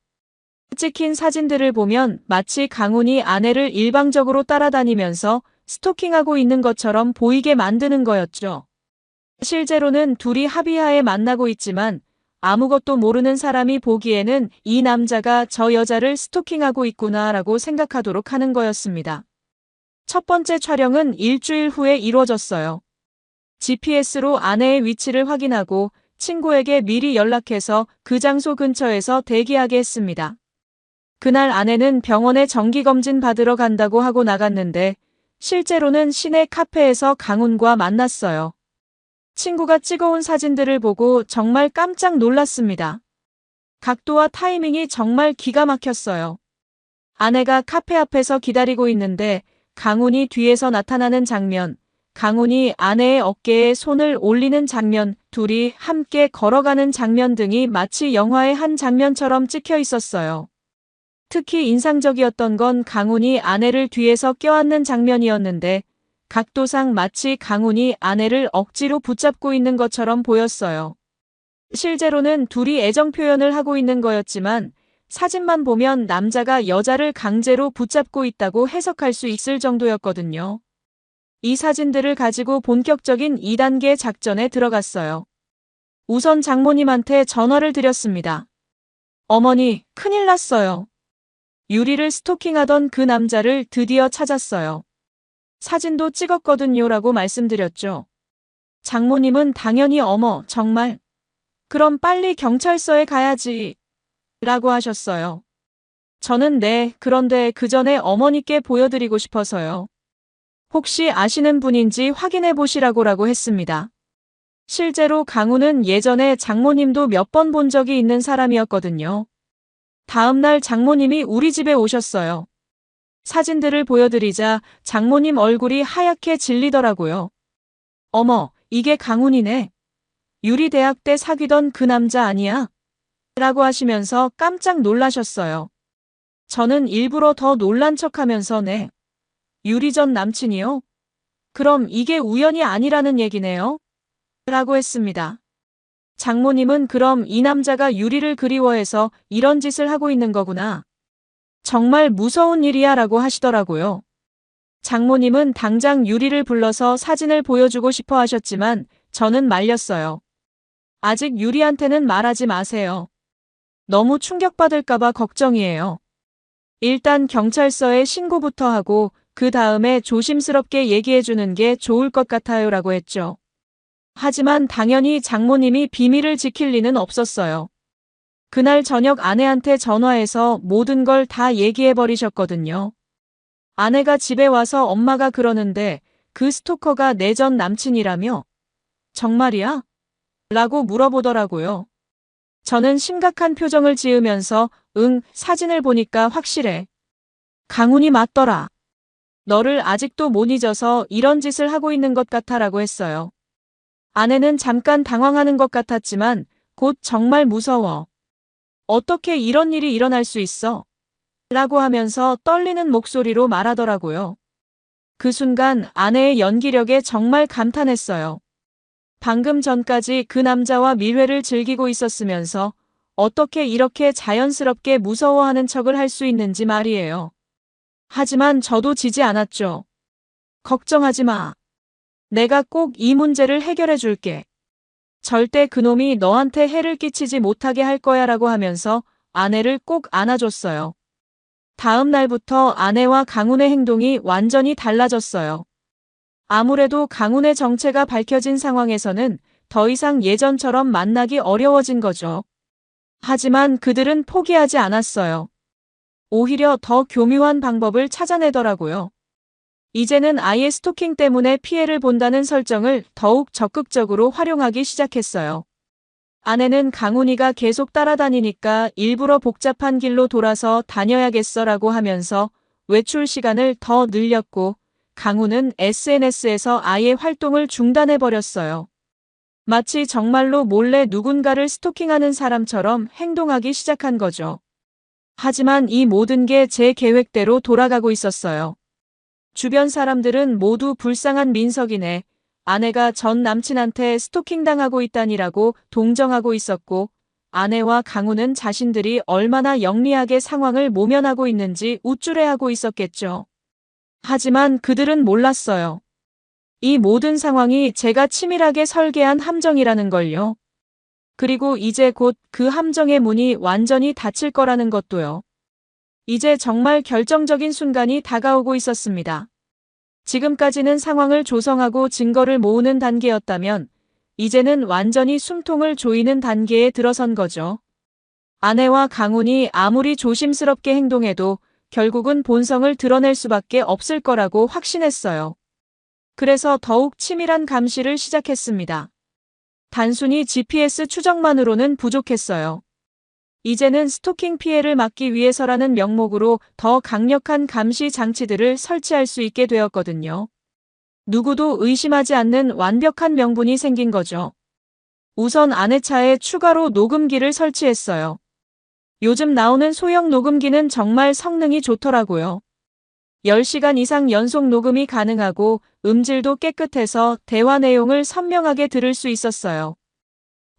찍힌 사진들을 보면 마치 강훈이 아내를 일방적으로 따라다니면서 스토킹하고 있는 것처럼 보이게 만드는 거였죠. 실제로는 둘이 합의하에 만나고 있지만 아무것도 모르는 사람이 보기에는 이 남자가 저 여자를 스토킹하고 있구나라고 생각하도록 하는 거였습니다. 첫 번째 촬영은 일주일 후에 이루어졌어요. GPS로 아내의 위치를 확인하고 친구에게 미리 연락해서 그 장소 근처에서 대기하게 했습니다. 그날 아내는 병원에 정기검진 받으러 간다고 하고 나갔는데 실제로는 시내 카페에서 강훈과 만났어요. 친구가 찍어온 사진들을 보고 정말 깜짝 놀랐습니다. 각도와 타이밍이 정말 기가 막혔어요. 아내가 카페 앞에서 기다리고 있는데 강훈이 뒤에서 나타나는 장면, 강훈이 아내의 어깨에 손을 올리는 장면, 둘이 함께 걸어가는 장면 등이 마치 영화의 한 장면처럼 찍혀 있었어요. 특히 인상적이었던 건 강훈이 아내를 뒤에서 껴안는 장면이었는데 각도상 마치 강훈이 아내를 억지로 붙잡고 있는 것처럼 보였어요. 실제로는 둘이 애정 표현을 하고 있는 거였지만 사진만 보면 남자가 여자를 강제로 붙잡고 있다고 해석할 수 있을 정도였거든요. 이 사진들을 가지고 본격적인 2단계 작전에 들어갔어요. 우선 장모님한테 전화를 드렸습니다. 어머니, 큰일 났어요. 유리를 스토킹하던 그 남자를 드디어 찾았어요. 사진도 찍었거든요 라고 말씀드렸죠. 장모님은 당연히 어머, 정말? 그럼 빨리 경찰서에 가야지. 라고 하셨어요. 저는 네, 그런데 그 전에 어머니께 보여드리고 싶어서요. 혹시 아시는 분인지 확인해 보시라고 했습니다. 실제로 강훈은 예전에 장모님도 몇 번 본 적이 있는 사람이었거든요. 다음날 장모님이 우리 집에 오셨어요. 사진들을 보여드리자 장모님 얼굴이 하얗게 질리더라고요. 어머, 이게 강훈이네. 유리 대학 때 사귀던 그 남자 아니야? 라고 하시면서 깜짝 놀라셨어요. 저는 일부러 더 놀란 척하면서 네. 유리 전 남친이요? 그럼 이게 우연이 아니라는 얘기네요? 라고 했습니다. 장모님은 그럼 이 남자가 유리를 그리워해서 이런 짓을 하고 있는 거구나. 정말 무서운 일이야 라고 하시더라고요. 장모님은 당장 유리를 불러서 사진을 보여주고 싶어 하셨지만 저는 말렸어요. 아직 유리한테는 말하지 마세요. 너무 충격받을까봐 걱정이에요. 일단 경찰서에 신고부터 하고 그 다음에 조심스럽게 얘기해주는 게 좋을 것 같아요 라고 했죠. 하지만 당연히 장모님이 비밀을 지킬 리는 없었어요. 그날 저녁 아내한테 전화해서 모든 걸 다 얘기해버리셨거든요. 아내가 집에 와서 엄마가 그러는데 그 스토커가 내 전 남친이라며? 정말이야? 라고 물어보더라고요. 저는 심각한 표정을 지으면서 응, 사진을 보니까 확실해. 강훈이 맞더라. 너를 아직도 못 잊어서 이런 짓을 하고 있는 것 같아라고 했어요. 아내는 잠깐 당황하는 것 같았지만 곧 정말 무서워. 어떻게 이런 일이 일어날 수 있어? 라고 하면서 떨리는 목소리로 말하더라고요. 그 순간 아내의 연기력에 정말 감탄했어요. 방금 전까지 그 남자와 밀회를 즐기고 있었으면서 어떻게 이렇게 자연스럽게 무서워하는 척을 할 수 있는지 말이에요. 하지만 저도 지지 않았죠. 걱정하지 마. 내가 꼭 이 문제를 해결해 줄게. 절대 그놈이 너한테 해를 끼치지 못하게 할 거야 라고 하면서 아내를 꼭 안아줬어요. 다음 날부터 아내와 강훈의 행동이 완전히 달라졌어요. 아무래도 강훈의 정체가 밝혀진 상황에서는 더 이상 예전처럼 만나기 어려워진 거죠. 하지만 그들은 포기하지 않았어요. 오히려 더 교묘한 방법을 찾아내더라고요. 이제는 아예 스토킹 때문에 피해를 본다는 설정을 더욱 적극적으로 활용하기 시작했어요. 아내는 강훈이가 계속 따라다니니까 일부러 복잡한 길로 돌아서 다녀야겠어라고 하면서 외출 시간을 더 늘렸고 강훈은 SNS에서 아예 활동을 중단해버렸어요. 마치 정말로 몰래 누군가를 스토킹하는 사람처럼 행동하기 시작한 거죠. 하지만 이 모든 게 제 계획대로 돌아가고 있었어요. 주변 사람들은 모두 불쌍한 민석이네. 아내가 전 남친한테 스토킹당하고 있다니라고 동정하고 있었고 아내와 강훈은 자신들이 얼마나 영리하게 상황을 모면하고 있는지 우쭐해하고 있었겠죠. 하지만 그들은 몰랐어요. 이 모든 상황이 제가 치밀하게 설계한 함정이라는 걸요. 그리고 이제 곧 그 함정의 문이 완전히 닫힐 거라는 것도요. 이제 정말 결정적인 순간이 다가오고 있었습니다. 지금까지는 상황을 조성하고 증거를 모으는 단계였다면 이제는 완전히 숨통을 조이는 단계에 들어선 거죠. 아내와 강훈이 아무리 조심스럽게 행동해도 결국은 본성을 드러낼 수밖에 없을 거라고 확신했어요. 그래서 더욱 치밀한 감시를 시작했습니다. 단순히 GPS 추적만으로는 부족했어요. 이제는 스토킹 피해를 막기 위해서라는 명목으로 더 강력한 감시 장치들을 설치할 수 있게 되었거든요. 누구도 의심하지 않는 완벽한 명분이 생긴 거죠. 우선 아내 차에 추가로 녹음기를 설치했어요. 요즘 나오는 소형 녹음기는 정말 성능이 좋더라고요. 10시간 이상 연속 녹음이 가능하고 음질도 깨끗해서 대화 내용을 선명하게 들을 수 있었어요.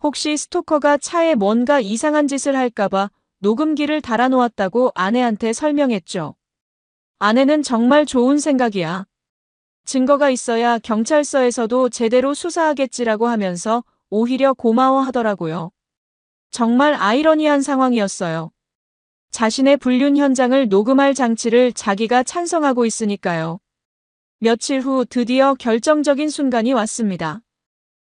혹시 스토커가 차에 뭔가 이상한 짓을 할까봐 녹음기를 달아놓았다고 아내한테 설명했죠. 아내는 정말 좋은 생각이야. 증거가 있어야 경찰서에서도 제대로 수사하겠지라고 하면서 오히려 고마워하더라고요. 정말 아이러니한 상황이었어요. 자신의 불륜 현장을 녹음할 장치를 자기가 찬성하고 있으니까요. 며칠 후 드디어 결정적인 순간이 왔습니다.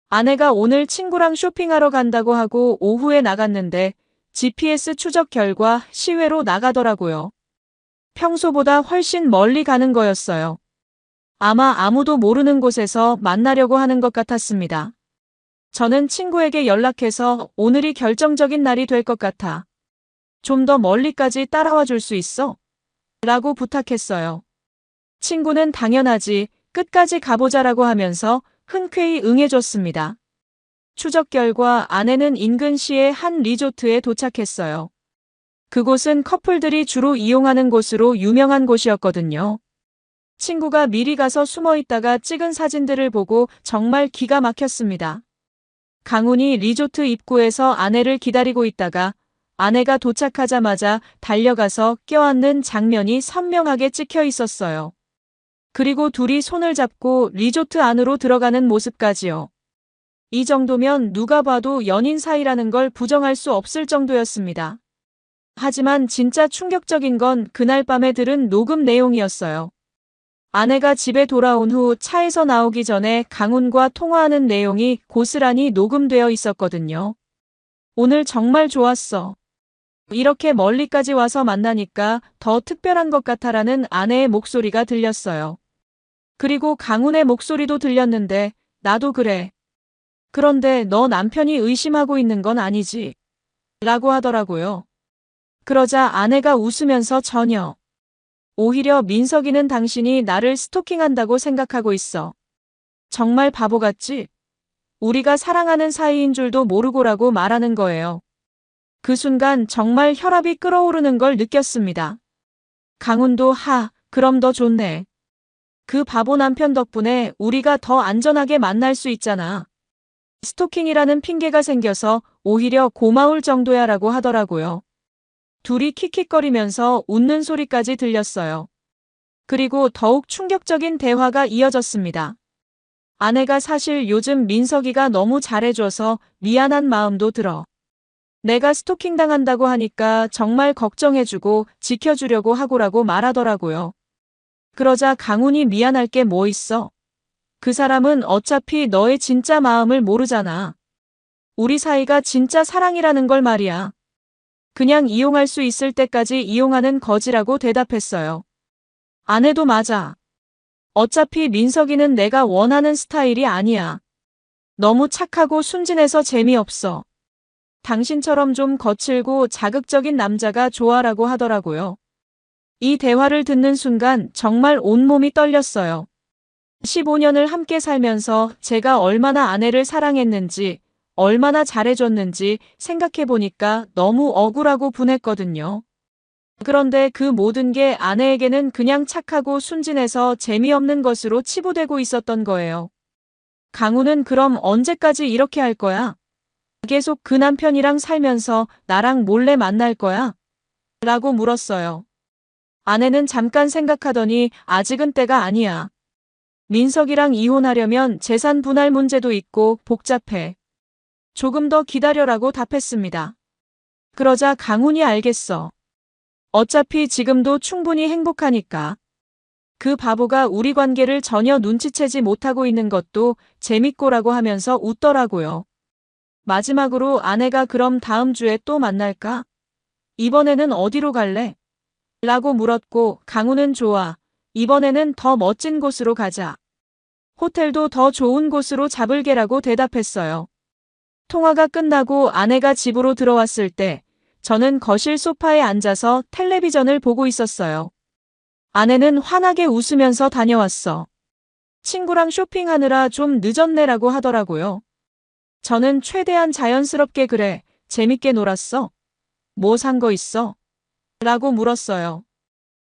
아내가 오늘 친구랑 쇼핑하러 간다고 하고 오후에 나갔는데 GPS 추적 결과 시외로 나가더라고요. 평소보다 훨씬 멀리 가는 거였어요. 아마 아무도 모르는 곳에서 만나려고 하는 것 같았습니다. 저는 친구에게 연락해서 오늘이 결정적인 날이 될 것 같아. 좀 더 멀리까지 따라와 줄 수 있어? 라고 부탁했어요. 친구는 당연하지, 끝까지 가보자라고 하면서 흔쾌히 응해줬습니다. 추적 결과 아내는 인근시의 한 리조트에 도착했어요. 그곳은 커플들이 주로 이용하는 곳으로 유명한 곳이었거든요. 친구가 미리 가서 숨어 있다가 찍은 사진들을 보고 정말 기가 막혔습니다. 강훈이 리조트 입구에서 아내를 기다리고 있다가 아내가 도착하자마자 달려가서 껴안는 장면이 선명하게 찍혀 있었어요. 그리고 둘이 손을 잡고 리조트 안으로 들어가는 모습까지요. 이 정도면 누가 봐도 연인 사이라는 걸 부정할 수 없을 정도였습니다. 하지만 진짜 충격적인 건 그날 밤에 들은 녹음 내용이었어요. 아내가 집에 돌아온 후 차에서 나오기 전에 강훈과 통화하는 내용이 고스란히 녹음되어 있었거든요. 오늘 정말 좋았어. 이렇게 멀리까지 와서 만나니까 더 특별한 것 같아라는 아내의 목소리가 들렸어요. 그리고 강훈의 목소리도 들렸는데 나도 그래. 그런데 너 남편이 의심하고 있는 건 아니지? 라고 하더라고요. 그러자 아내가 웃으면서 전혀. 오히려 민석이는 당신이 나를 스토킹한다고 생각하고 있어. 정말 바보 같지? 우리가 사랑하는 사이인 줄도 모르고라고 말하는 거예요. 그 순간 정말 혈압이 끓어오르는 걸 느꼈습니다. 강훈도 그럼 더 좋네. 그 바보 남편 덕분에 우리가 더 안전하게 만날 수 있잖아. 스토킹이라는 핑계가 생겨서 오히려 고마울 정도야 라고 하더라고요. 둘이 킥킥거리면서 웃는 소리까지 들렸어요. 그리고 더욱 충격적인 대화가 이어졌습니다. 아내가 사실 요즘 민석이가 너무 잘해줘서 미안한 마음도 들어. 내가 스토킹 당한다고 하니까 정말 걱정해주고 지켜주려고 하고라고 말하더라고요. 그러자 강훈이 미안할 게 뭐 있어? 그 사람은 어차피 너의 진짜 마음을 모르잖아. 우리 사이가 진짜 사랑이라는 걸 말이야. 그냥 이용할 수 있을 때까지 이용하는 거지라고 대답했어요. 아내도 맞아. 어차피 민석이는 내가 원하는 스타일이 아니야. 너무 착하고 순진해서 재미없어. 당신처럼 좀 거칠고 자극적인 남자가 좋아라고 하더라고요. 이 대화를 듣는 순간 정말 온몸이 떨렸어요. 15년을 함께 살면서 제가 얼마나 아내를 사랑했는지, 얼마나 잘해줬는지 생각해보니까 너무 억울하고 분했거든요. 그런데 그 모든 게 아내에게는 그냥 착하고 순진해서 재미없는 것으로 치부되고 있었던 거예요. 강훈은 그럼 언제까지 이렇게 할 거야? 계속 그 남편이랑 살면서 나랑 몰래 만날 거야? 라고 물었어요. 아내는 잠깐 생각하더니 아직은 때가 아니야. 민석이랑 이혼하려면 재산 분할 문제도 있고 복잡해. 조금 더 기다려라고 답했습니다. 그러자 강훈이 알겠어. 어차피 지금도 충분히 행복하니까. 그 바보가 우리 관계를 전혀 눈치채지 못하고 있는 것도 재밌고라고 하면서 웃더라고요. 마지막으로 아내가 그럼 다음 주에 또 만날까? 이번에는 어디로 갈래? 라고 물었고 강훈은 좋아. 이번에는 더 멋진 곳으로 가자. 호텔도 더 좋은 곳으로 잡을게라고 대답했어요. 통화가 끝나고 아내가 집으로 들어왔을 때 저는 거실 소파에 앉아서 텔레비전을 보고 있었어요. 아내는 환하게 웃으면서 다녀왔어. 친구랑 쇼핑하느라 좀 늦었네라고 하더라고요. 저는 최대한 자연스럽게 그래, 재밌게 놀았어? 뭐 산 거 있어? 라고 물었어요.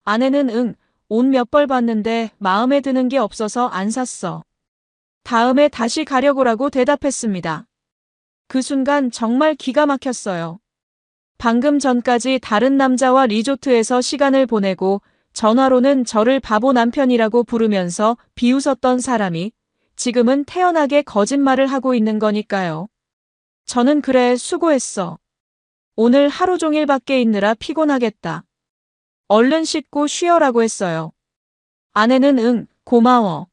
아내는 응, 옷 몇 벌 봤는데 마음에 드는 게 없어서 안 샀어. 다음에 다시 가려고라고 대답했습니다. 그 순간 정말 기가 막혔어요. 방금 전까지 다른 남자와 리조트에서 시간을 보내고 전화로는 저를 바보 남편이라고 부르면서 비웃었던 사람이 지금은 태연하게 거짓말을 하고 있는 거니까요. 저는 그래, 수고했어. 오늘 하루 종일 밖에 있느라 피곤하겠다. 얼른 씻고 쉬어라고 했어요. 아내는 응, 고마워.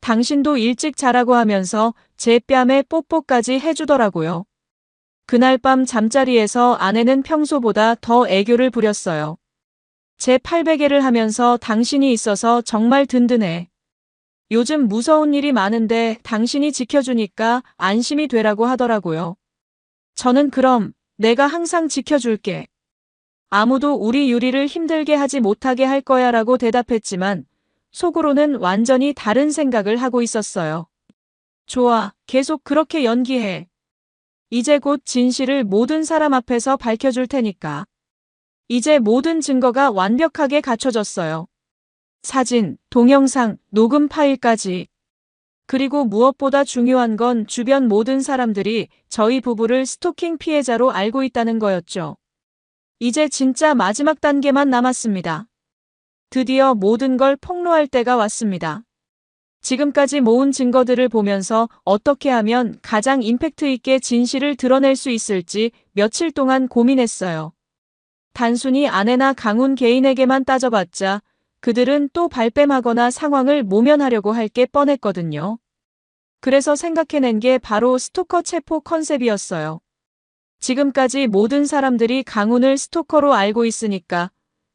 당신도 일찍 자라고 하면서 제 뺨에 뽀뽀까지 해주더라고요. 그날 밤 잠자리에서 아내는 평소보다 더 애교를 부렸어요. 제 팔베개를 하면서 당신이 있어서 정말 든든해. 요즘 무서운 일이 많은데 당신이 지켜주니까 안심이 되라고 하더라고요. 저는 그럼 내가 항상 지켜줄게. 아무도 우리 유리를 힘들게 하지 못하게 할 거야 라고 대답했지만 속으로는 완전히 다른 생각을 하고 있었어요. 좋아, 계속 그렇게 연기해. 이제 곧 진실을 모든 사람 앞에서 밝혀줄 테니까. 이제 모든 증거가 완벽하게 갖춰졌어요. 사진, 동영상, 녹음 파일까지. 그리고 무엇보다 중요한 건 주변 모든 사람들이 저희 부부를 스토킹 피해자로 알고 있다는 거였죠. 이제 진짜 마지막 단계만 남았습니다. 드디어 모든 걸 폭로할 때가 왔습니다. 지금까지 모은 증거들을 보면서 어떻게 하면 가장 임팩트 있게 진실을 드러낼 수 있을지 며칠 동안 고민했어요. 단순히 아내나 강훈 개인에게만 따져봤자 그들은 또 발뺌하거나 상황을 모면하려고 할 게 뻔했거든요. 그래서 생각해낸 게 바로 스토커 체포 컨셉이었어요. 지금까지 모든 사람들이 강훈을 스토커로 알고 있으니까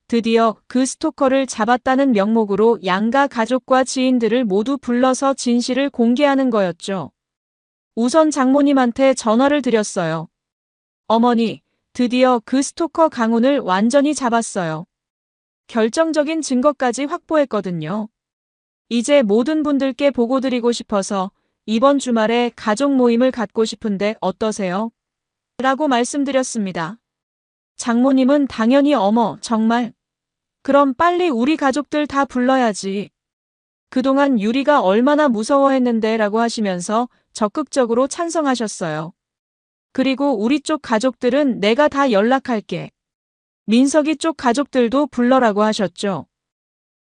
드디어 그 스토커를 잡았다는 명목으로 양가 가족과 지인들을 모두 불러서 진실을 공개하는 거였죠. 우선 장모님한테 전화를 드렸어요. 어머니, 드디어 그 스토커 강훈을 완전히 잡았어요. 결정적인 증거까지 확보했거든요. 이제 모든 분들께 보고드리고 싶어서 이번 주말에 가족 모임을 갖고 싶은데 어떠세요? 라고 말씀드렸습니다. 장모님은 당연히 어머, 정말. 그럼 빨리 우리 가족들 다 불러야지. 그동안 유리가 얼마나 무서워했는데 라고 하시면서 적극적으로 찬성하셨어요. 그리고 우리 쪽 가족들은 내가 다 연락할게. 민석이 쪽 가족들도 불러라고 하셨죠.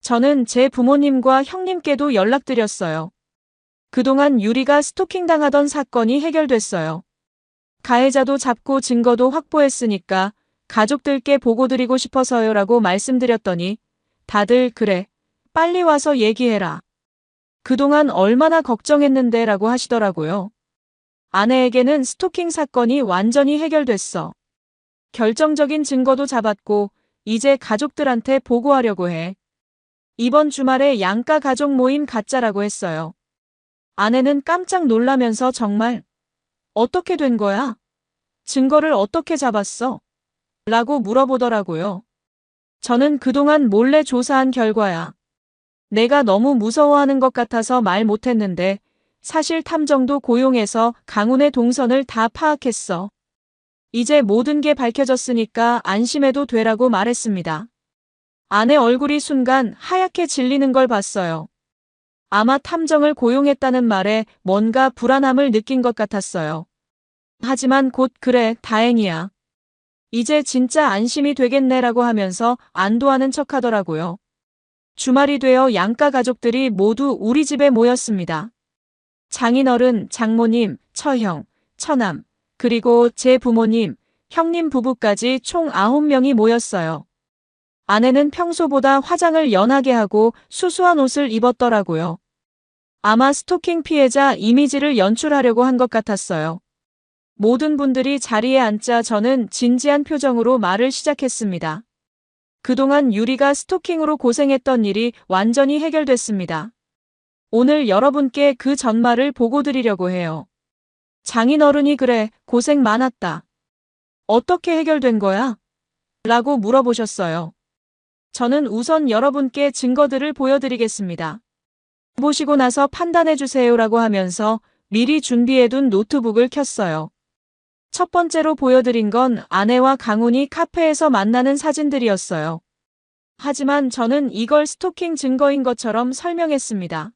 저는 제 부모님과 형님께도 연락드렸어요. 그동안 유리가 스토킹 당하던 사건이 해결됐어요. 가해자도 잡고 증거도 확보했으니까 가족들께 보고드리고 싶어서요 라고 말씀드렸더니 다들 그래, 빨리 와서 얘기해라. 그동안 얼마나 걱정했는데 라고 하시더라고요. 아내에게는 스토킹 사건이 완전히 해결됐어. 결정적인 증거도 잡았고 이제 가족들한테 보고하려고 해. 이번 주말에 양가 가족 모임 갖자라고 했어요. 아내는 깜짝 놀라면서 정말 어떻게 된 거야? 증거를 어떻게 잡았어? 라고 물어보더라고요. 저는 그동안 몰래 조사한 결과야. 내가 너무 무서워하는 것 같아서 말 못했는데 사실 탐정도 고용해서 강훈의 동선을 다 파악했어. 이제 모든 게 밝혀졌으니까 안심해도 되라고 말했습니다. 아내 얼굴이 순간 하얗게 질리는 걸 봤어요. 아마 탐정을 고용했다는 말에 뭔가 불안함을 느낀 것 같았어요. 하지만 곧 그래, 다행이야. 이제 진짜 안심이 되겠네라고 하면서 안도하는 척하더라고요. 주말이 되어 양가 가족들이 모두 우리 집에 모였습니다. 장인어른, 장모님, 처형, 처남, 그리고 제 부모님, 형님 부부까지 총 9명이 모였어요. 아내는 평소보다 화장을 연하게 하고 수수한 옷을 입었더라고요. 아마 스토킹 피해자 이미지를 연출하려고 한 것 같았어요. 모든 분들이 자리에 앉자 저는 진지한 표정으로 말을 시작했습니다. 그동안 유리가 스토킹으로 고생했던 일이 완전히 해결됐습니다. 오늘 여러분께 그 전말을 보고드리려고 해요. 장인어른이 그래, 고생 많았다. 어떻게 해결된 거야? 라고 물어보셨어요. 저는 우선 여러분께 증거들을 보여드리겠습니다. 보시고 나서 판단해주세요라고 하면서 미리 준비해둔 노트북을 켰어요. 첫 번째로 보여드린 건 아내와 강훈이 카페에서 만나는 사진들이었어요. 하지만 저는 이걸 스토킹 증거인 것처럼 설명했습니다.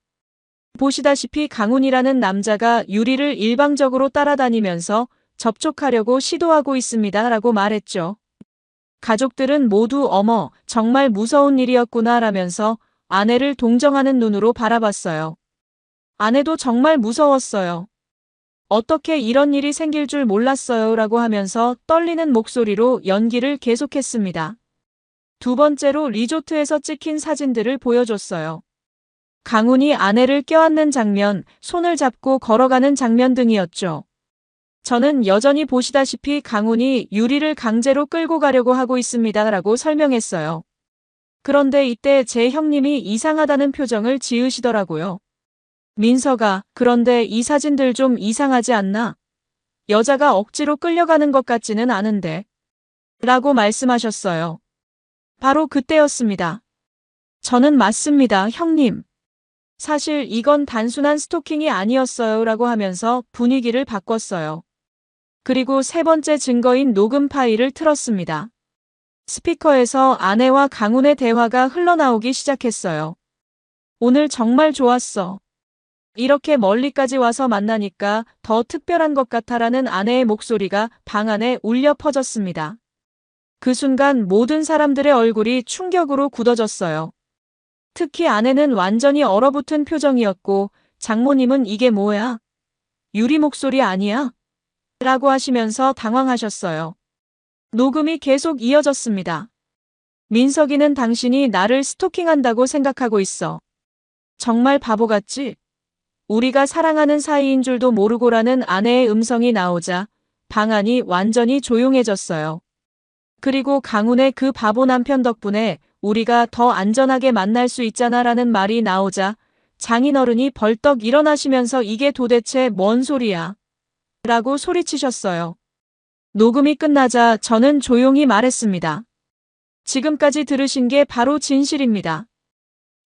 보시다시피 강훈이라는 남자가 유리를 일방적으로 따라다니면서 접촉하려고 시도하고 있습니다. 라고 말했죠. 가족들은 모두 어머, 정말 무서운 일이었구나 라면서 아내를 동정하는 눈으로 바라봤어요. 아내도 정말 무서웠어요. 어떻게 이런 일이 생길 줄 몰랐어요 라고 하면서 떨리는 목소리로 연기를 계속했습니다. 두 번째로 리조트에서 찍힌 사진들을 보여줬어요. 강훈이 아내를 껴안는 장면, 손을 잡고 걸어가는 장면 등이었죠. 저는 여전히 보시다시피 강훈이 유리를 강제로 끌고 가려고 하고 있습니다. 라고 설명했어요. 그런데 이때 제 형님이 이상하다는 표정을 지으시더라고요. 민서가, 그런데 이 사진들 좀 이상하지 않나? 여자가 억지로 끌려가는 것 같지는 않은데. 라고 말씀하셨어요. 바로 그때였습니다. 저는 맞습니다, 형님. 사실 이건 단순한 스토킹이 아니었어요. 라고 하면서 분위기를 바꿨어요. 그리고 세 번째 증거인 녹음 파일을 틀었습니다. 스피커에서 아내와 강훈의 대화가 흘러나오기 시작했어요. 오늘 정말 좋았어. 이렇게 멀리까지 와서 만나니까 더 특별한 것 같아라는 아내의 목소리가 방 안에 울려 퍼졌습니다. 그 순간 모든 사람들의 얼굴이 충격으로 굳어졌어요. 특히 아내는 완전히 얼어붙은 표정이었고 장모님은 이게 뭐야? 유리 목소리 아니야? 라고 하시면서 당황하셨어요. 녹음이 계속 이어졌습니다. 민석이는 당신이 나를 스토킹한다고 생각하고 있어. 정말 바보 같지? 우리가 사랑하는 사이인 줄도 모르고라는 아내의 음성이 나오자 방 안이 완전히 조용해졌어요. 그리고 강훈의 그 바보 남편 덕분에 우리가 더 안전하게 만날 수 있잖아라는 말이 나오자 장인어른이 벌떡 일어나시면서 이게 도대체 뭔 소리야? 라고 소리치셨어요. 녹음이 끝나자 저는 조용히 말했습니다. 지금까지 들으신 게 바로 진실입니다.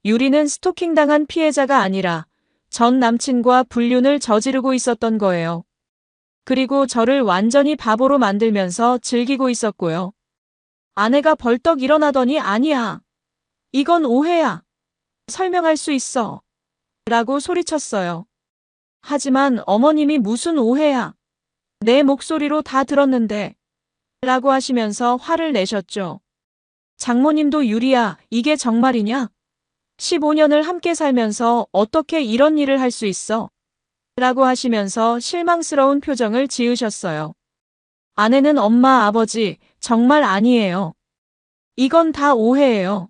유리는 스토킹당한 피해자가 아니라 전 남친과 불륜을 저지르고 있었던 거예요. 그리고 저를 완전히 바보로 만들면서 즐기고 있었고요. 아내가 벌떡 일어나더니 아니야. 이건 오해야. 설명할 수 있어. 라고 소리쳤어요. 하지만 어머님이 무슨 오해야. 내 목소리로 다 들었는데. 라고 하시면서 화를 내셨죠. 장모님도 유리야, 이게 정말이냐? 15년을 함께 살면서 어떻게 이런 일을 할 수 있어? 라고 하시면서 실망스러운 표정을 지으셨어요. 아내는 엄마, 아버지, 정말 아니에요. 이건 다 오해예요.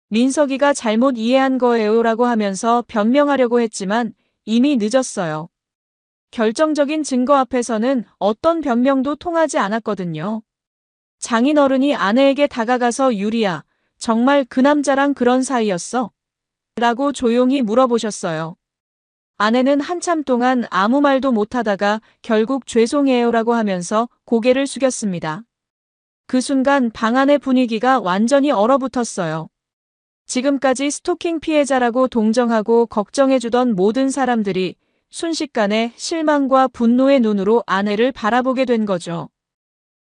민석이가 잘못 이해한 거예요. 라고 하면서 변명하려고 했지만 이미 늦었어요. 결정적인 증거 앞에서는 어떤 변명도 통하지 않았거든요. 장인어른이 아내에게 다가가서 유리야, 정말 그 남자랑 그런 사이였어? 라고 조용히 물어보셨어요. 아내는 한참 동안 아무 말도 못하다가 결국 죄송해요 라고 하면서 고개를 숙였습니다. 그 순간 방 안의 분위기가 완전히 얼어붙었어요. 지금까지 스토킹 피해자라고 동정하고 걱정해주던 모든 사람들이 순식간에 실망과 분노의 눈으로 아내를 바라보게 된 거죠.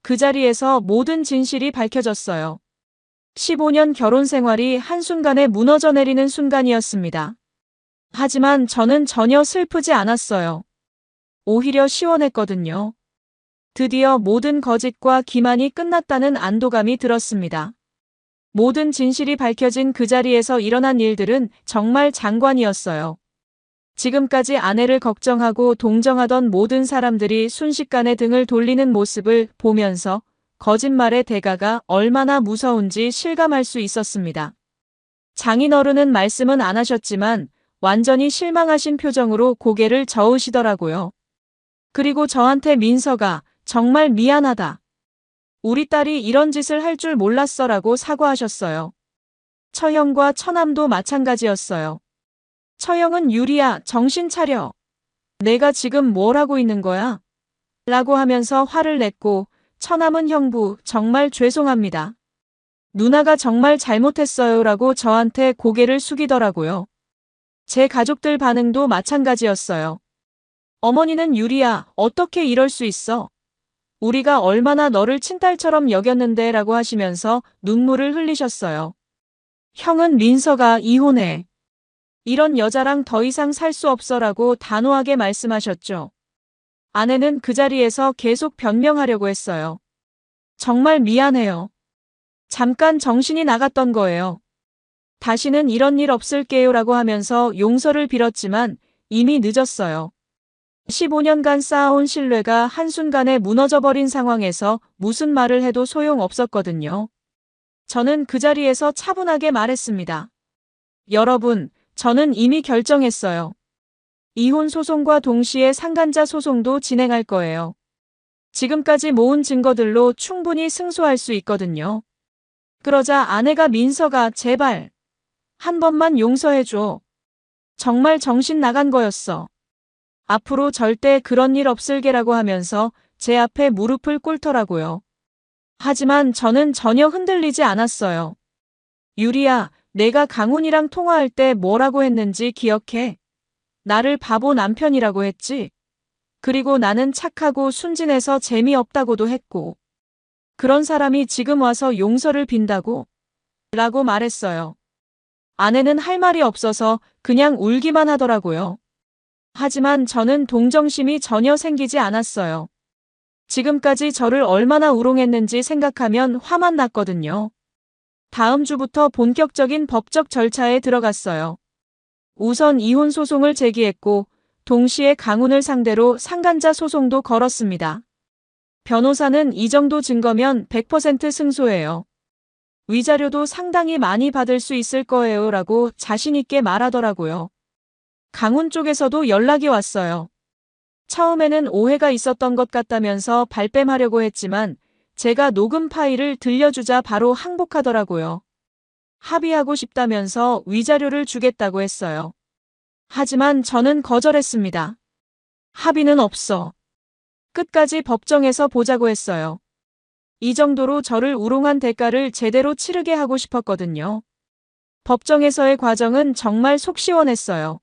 그 자리에서 모든 진실이 밝혀졌어요. 15년 결혼 생활이 한순간에 무너져 내리는 순간이었습니다. 하지만 저는 전혀 슬프지 않았어요. 오히려 시원했거든요. 드디어 모든 거짓과 기만이 끝났다는 안도감이 들었습니다. 모든 진실이 밝혀진 그 자리에서 일어난 일들은 정말 장관이었어요. 지금까지 아내를 걱정하고 동정하던 모든 사람들이 순식간에 등을 돌리는 모습을 보면서 거짓말의 대가가 얼마나 무서운지 실감할 수 있었습니다. 장인어른은 말씀은 안 하셨지만 완전히 실망하신 표정으로 고개를 저으시더라고요. 그리고 저한테 민서가 정말 미안하다. 우리 딸이 이런 짓을 할 줄 몰랐어라고 사과하셨어요. 처형과 처남도 마찬가지였어요. 처형은 유리야, 정신 차려. 내가 지금 뭘 하고 있는 거야? 라고 하면서 화를 냈고, 처남은 형부, 정말 죄송합니다. 누나가 정말 잘못했어요 라고 저한테 고개를 숙이더라고요. 제 가족들 반응도 마찬가지였어요. 어머니는 유리야, 어떻게 이럴 수 있어? 우리가 얼마나 너를 친딸처럼 여겼는데 라고 하시면서 눈물을 흘리셨어요. 형은 민서가 이혼해. 이런 여자랑 더 이상 살 수 없어 라고 단호하게 말씀하셨죠. 아내는 그 자리에서 계속 변명하려고 했어요. 정말 미안해요. 잠깐 정신이 나갔던 거예요. 다시는 이런 일 없을게요 라고 하면서 용서를 빌었지만 이미 늦었어요. 15년간 쌓아온 신뢰가 한순간에 무너져버린 상황에서 무슨 말을 해도 소용없었거든요. 저는 그 자리에서 차분하게 말했습니다. 여러분, 저는 이미 결정했어요. 이혼 소송과 동시에 상간자 소송도 진행할 거예요. 지금까지 모은 증거들로 충분히 승소할 수 있거든요. 그러자 아내가 민서가 제발 한 번만 용서해줘. 정말 정신 나간 거였어. 앞으로 절대 그런 일 없을게라고 하면서 제 앞에 무릎을 꿇더라고요. 하지만 저는 전혀 흔들리지 않았어요. 유리야, 내가 강훈이랑 통화할 때 뭐라고 했는지 기억해? 나를 바보 남편이라고 했지? 그리고 나는 착하고 순진해서 재미없다고도 했고. 그런 사람이 지금 와서 용서를 빈다고? 라고 말했어요. 아내는 할 말이 없어서 그냥 울기만 하더라고요. 하지만 저는 동정심이 전혀 생기지 않았어요. 지금까지 저를 얼마나 우롱했는지 생각하면 화만 났거든요. 다음 주부터 본격적인 법적 절차에 들어갔어요. 우선 이혼 소송을 제기했고 동시에 강훈을 상대로 상간자 소송도 걸었습니다. 변호사는 이 정도 증거면 100% 승소예요. 위자료도 상당히 많이 받을 수 있을 거예요 라고 자신있게 말하더라고요. 강훈 쪽에서도 연락이 왔어요. 처음에는 오해가 있었던 것 같다면서 발뺌하려고 했지만 제가 녹음 파일을 들려주자 바로 항복하더라고요. 합의하고 싶다면서 위자료를 주겠다고 했어요. 하지만 저는 거절했습니다. 합의는 없어. 끝까지 법정에서 보자고 했어요. 이 정도로 저를 우롱한 대가를 제대로 치르게 하고 싶었거든요. 법정에서의 과정은 정말 속 시원했어요.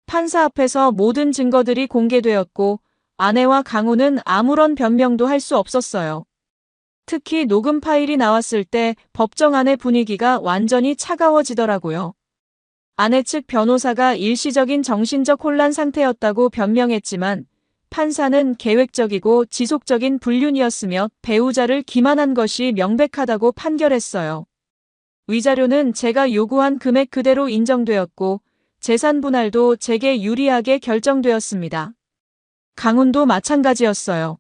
판사 앞에서 모든 증거들이 공개되었고 아내와 강훈은 아무런 변명도 할 수 없었어요. 특히 녹음 파일이 나왔을 때 법정 안의 분위기가 완전히 차가워지더라고요. 아내 측 변호사가 일시적인 정신적 혼란 상태였다고 변명했지만 판사는 계획적이고 지속적인 불륜이었으며 배우자를 기만한 것이 명백하다고 판결했어요. 위자료는 제가 요구한 금액 그대로 인정되었고 재산 분할도 제게 유리하게 결정되었습니다. 강훈도 마찬가지였어요.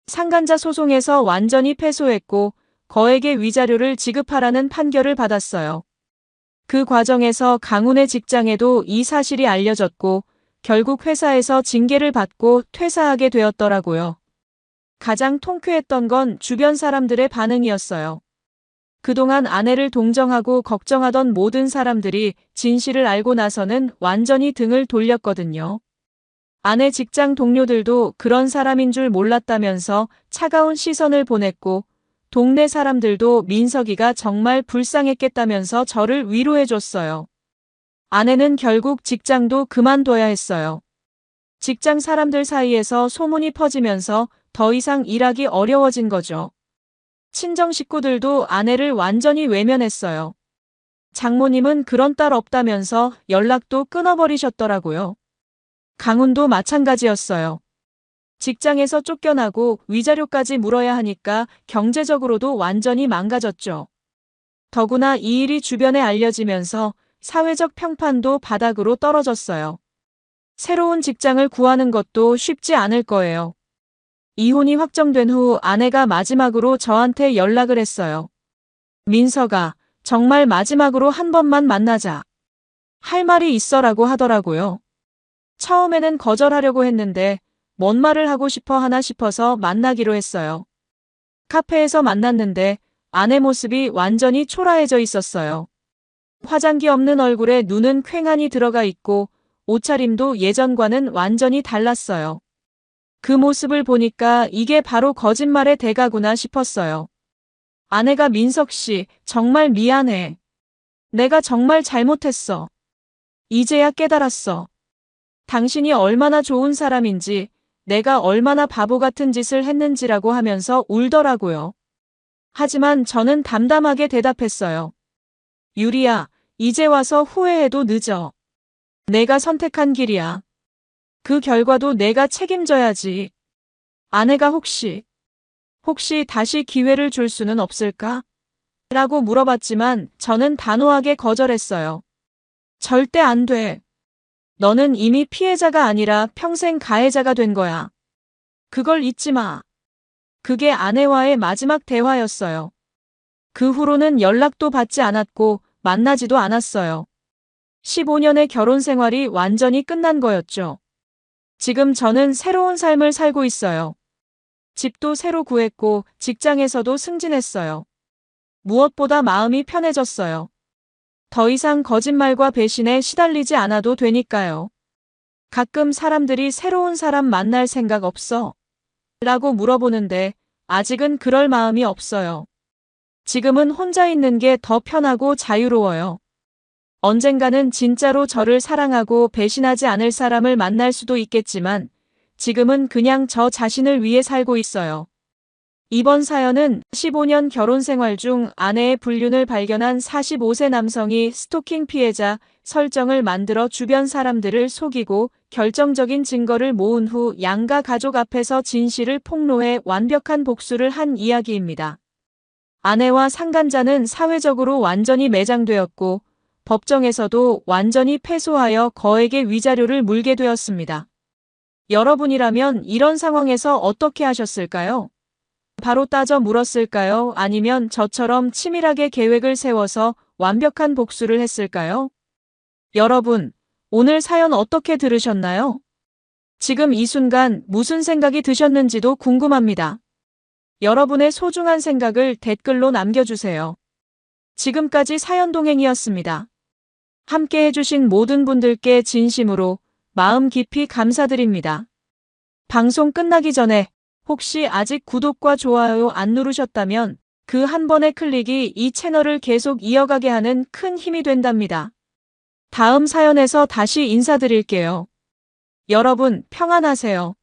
상간자 소송에서 완전히 패소했고 거액의 위자료를 지급하라는 판결을 받았어요. 그 과정에서 강훈의 직장에도 이 사실이 알려졌고 결국 회사에서 징계를 받고 퇴사하게 되었더라고요. 가장 통쾌했던 건 주변 사람들의 반응이었어요. 그동안 아내를 동정하고 걱정하던 모든 사람들이 진실을 알고 나서는 완전히 등을 돌렸거든요. 아내 직장 동료들도 그런 사람인 줄 몰랐다면서 차가운 시선을 보냈고 동네 사람들도 민석이가 정말 불쌍했겠다면서 저를 위로해줬어요. 아내는 결국 직장도 그만둬야 했어요. 직장 사람들 사이에서 소문이 퍼지면서 더 이상 일하기 어려워진 거죠. 친정 식구들도 아내를 완전히 외면했어요. 장모님은 그런 딸 없다면서 연락도 끊어버리셨더라고요. 강훈도 마찬가지였어요. 직장에서 쫓겨나고 위자료까지 물어야 하니까 경제적으로도 완전히 망가졌죠. 더구나 이 일이 주변에 알려지면서 사회적 평판도 바닥으로 떨어졌어요. 새로운 직장을 구하는 것도 쉽지 않을 거예요. 이혼이 확정된 후 아내가 마지막으로 저한테 연락을 했어요. 민서가 정말 마지막으로 한 번만 만나자. 할 말이 있어라고 하더라고요. 처음에는 거절하려고 했는데 뭔 말을 하고 싶어 하나 싶어서 만나기로 했어요. 카페에서 만났는데 아내 모습이 완전히 초라해져 있었어요. 화장기 없는 얼굴에 눈은 퀭하니 들어가 있고 옷차림도 예전과는 완전히 달랐어요. 그 모습을 보니까 이게 바로 거짓말의 대가구나 싶었어요. 아내가 민석 씨, 정말 미안해. 내가 정말 잘못했어. 이제야 깨달았어. 당신이 얼마나 좋은 사람인지, 내가 얼마나 바보 같은 짓을 했는지라고 하면서 울더라고요. 하지만 저는 담담하게 대답했어요. 유리야, 이제 와서 후회해도 늦어. 내가 선택한 길이야. 그 결과도 내가 책임져야지. 아내가 혹시 다시 기회를 줄 수는 없을까? 라고 물어봤지만 저는 단호하게 거절했어요. 절대 안 돼. 너는 이미 피해자가 아니라 평생 가해자가 된 거야. 그걸 잊지 마. 그게 아내와의 마지막 대화였어요. 그 후로는 연락도 받지 않았고 만나지도 않았어요. 15년의 결혼 생활이 완전히 끝난 거였죠. 지금 저는 새로운 삶을 살고 있어요. 집도 새로 구했고 직장에서도 승진했어요. 무엇보다 마음이 편해졌어요. 더 이상 거짓말과 배신에 시달리지 않아도 되니까요. 가끔 사람들이 새로운 사람 만날 생각 없어? 라고 물어보는데 아직은 그럴 마음이 없어요. 지금은 혼자 있는 게 더 편하고 자유로워요. 언젠가는 진짜로 저를 사랑하고 배신하지 않을 사람을 만날 수도 있겠지만 지금은 그냥 저 자신을 위해 살고 있어요. 이번 사연은 15년 결혼 생활 중 아내의 불륜을 발견한 45세 남성이 스토킹 피해자 설정을 만들어 주변 사람들을 속이고 결정적인 증거를 모은 후 양가 가족 앞에서 진실을 폭로해 완벽한 복수를 한 이야기입니다. 아내와 상간자는 사회적으로 완전히 매장되었고 법정에서도 완전히 패소하여 거액의 위자료를 물게 되었습니다. 여러분이라면 이런 상황에서 어떻게 하셨을까요? 바로 따져 물었을까요? 아니면 저처럼 치밀하게 계획을 세워서 완벽한 복수를 했을까요? 여러분, 오늘 사연 어떻게 들으셨나요? 지금 이 순간 무슨 생각이 드셨는지도 궁금합니다. 여러분의 소중한 생각을 댓글로 남겨주세요. 지금까지 사연동행이었습니다. 함께 해주신 모든 분들께 진심으로 마음 깊이 감사드립니다. 방송 끝나기 전에 혹시 아직 구독과 좋아요 안 누르셨다면 그 한 번의 클릭이 이 채널을 계속 이어가게 하는 큰 힘이 된답니다. 다음 사연에서 다시 인사드릴게요. 여러분 평안하세요.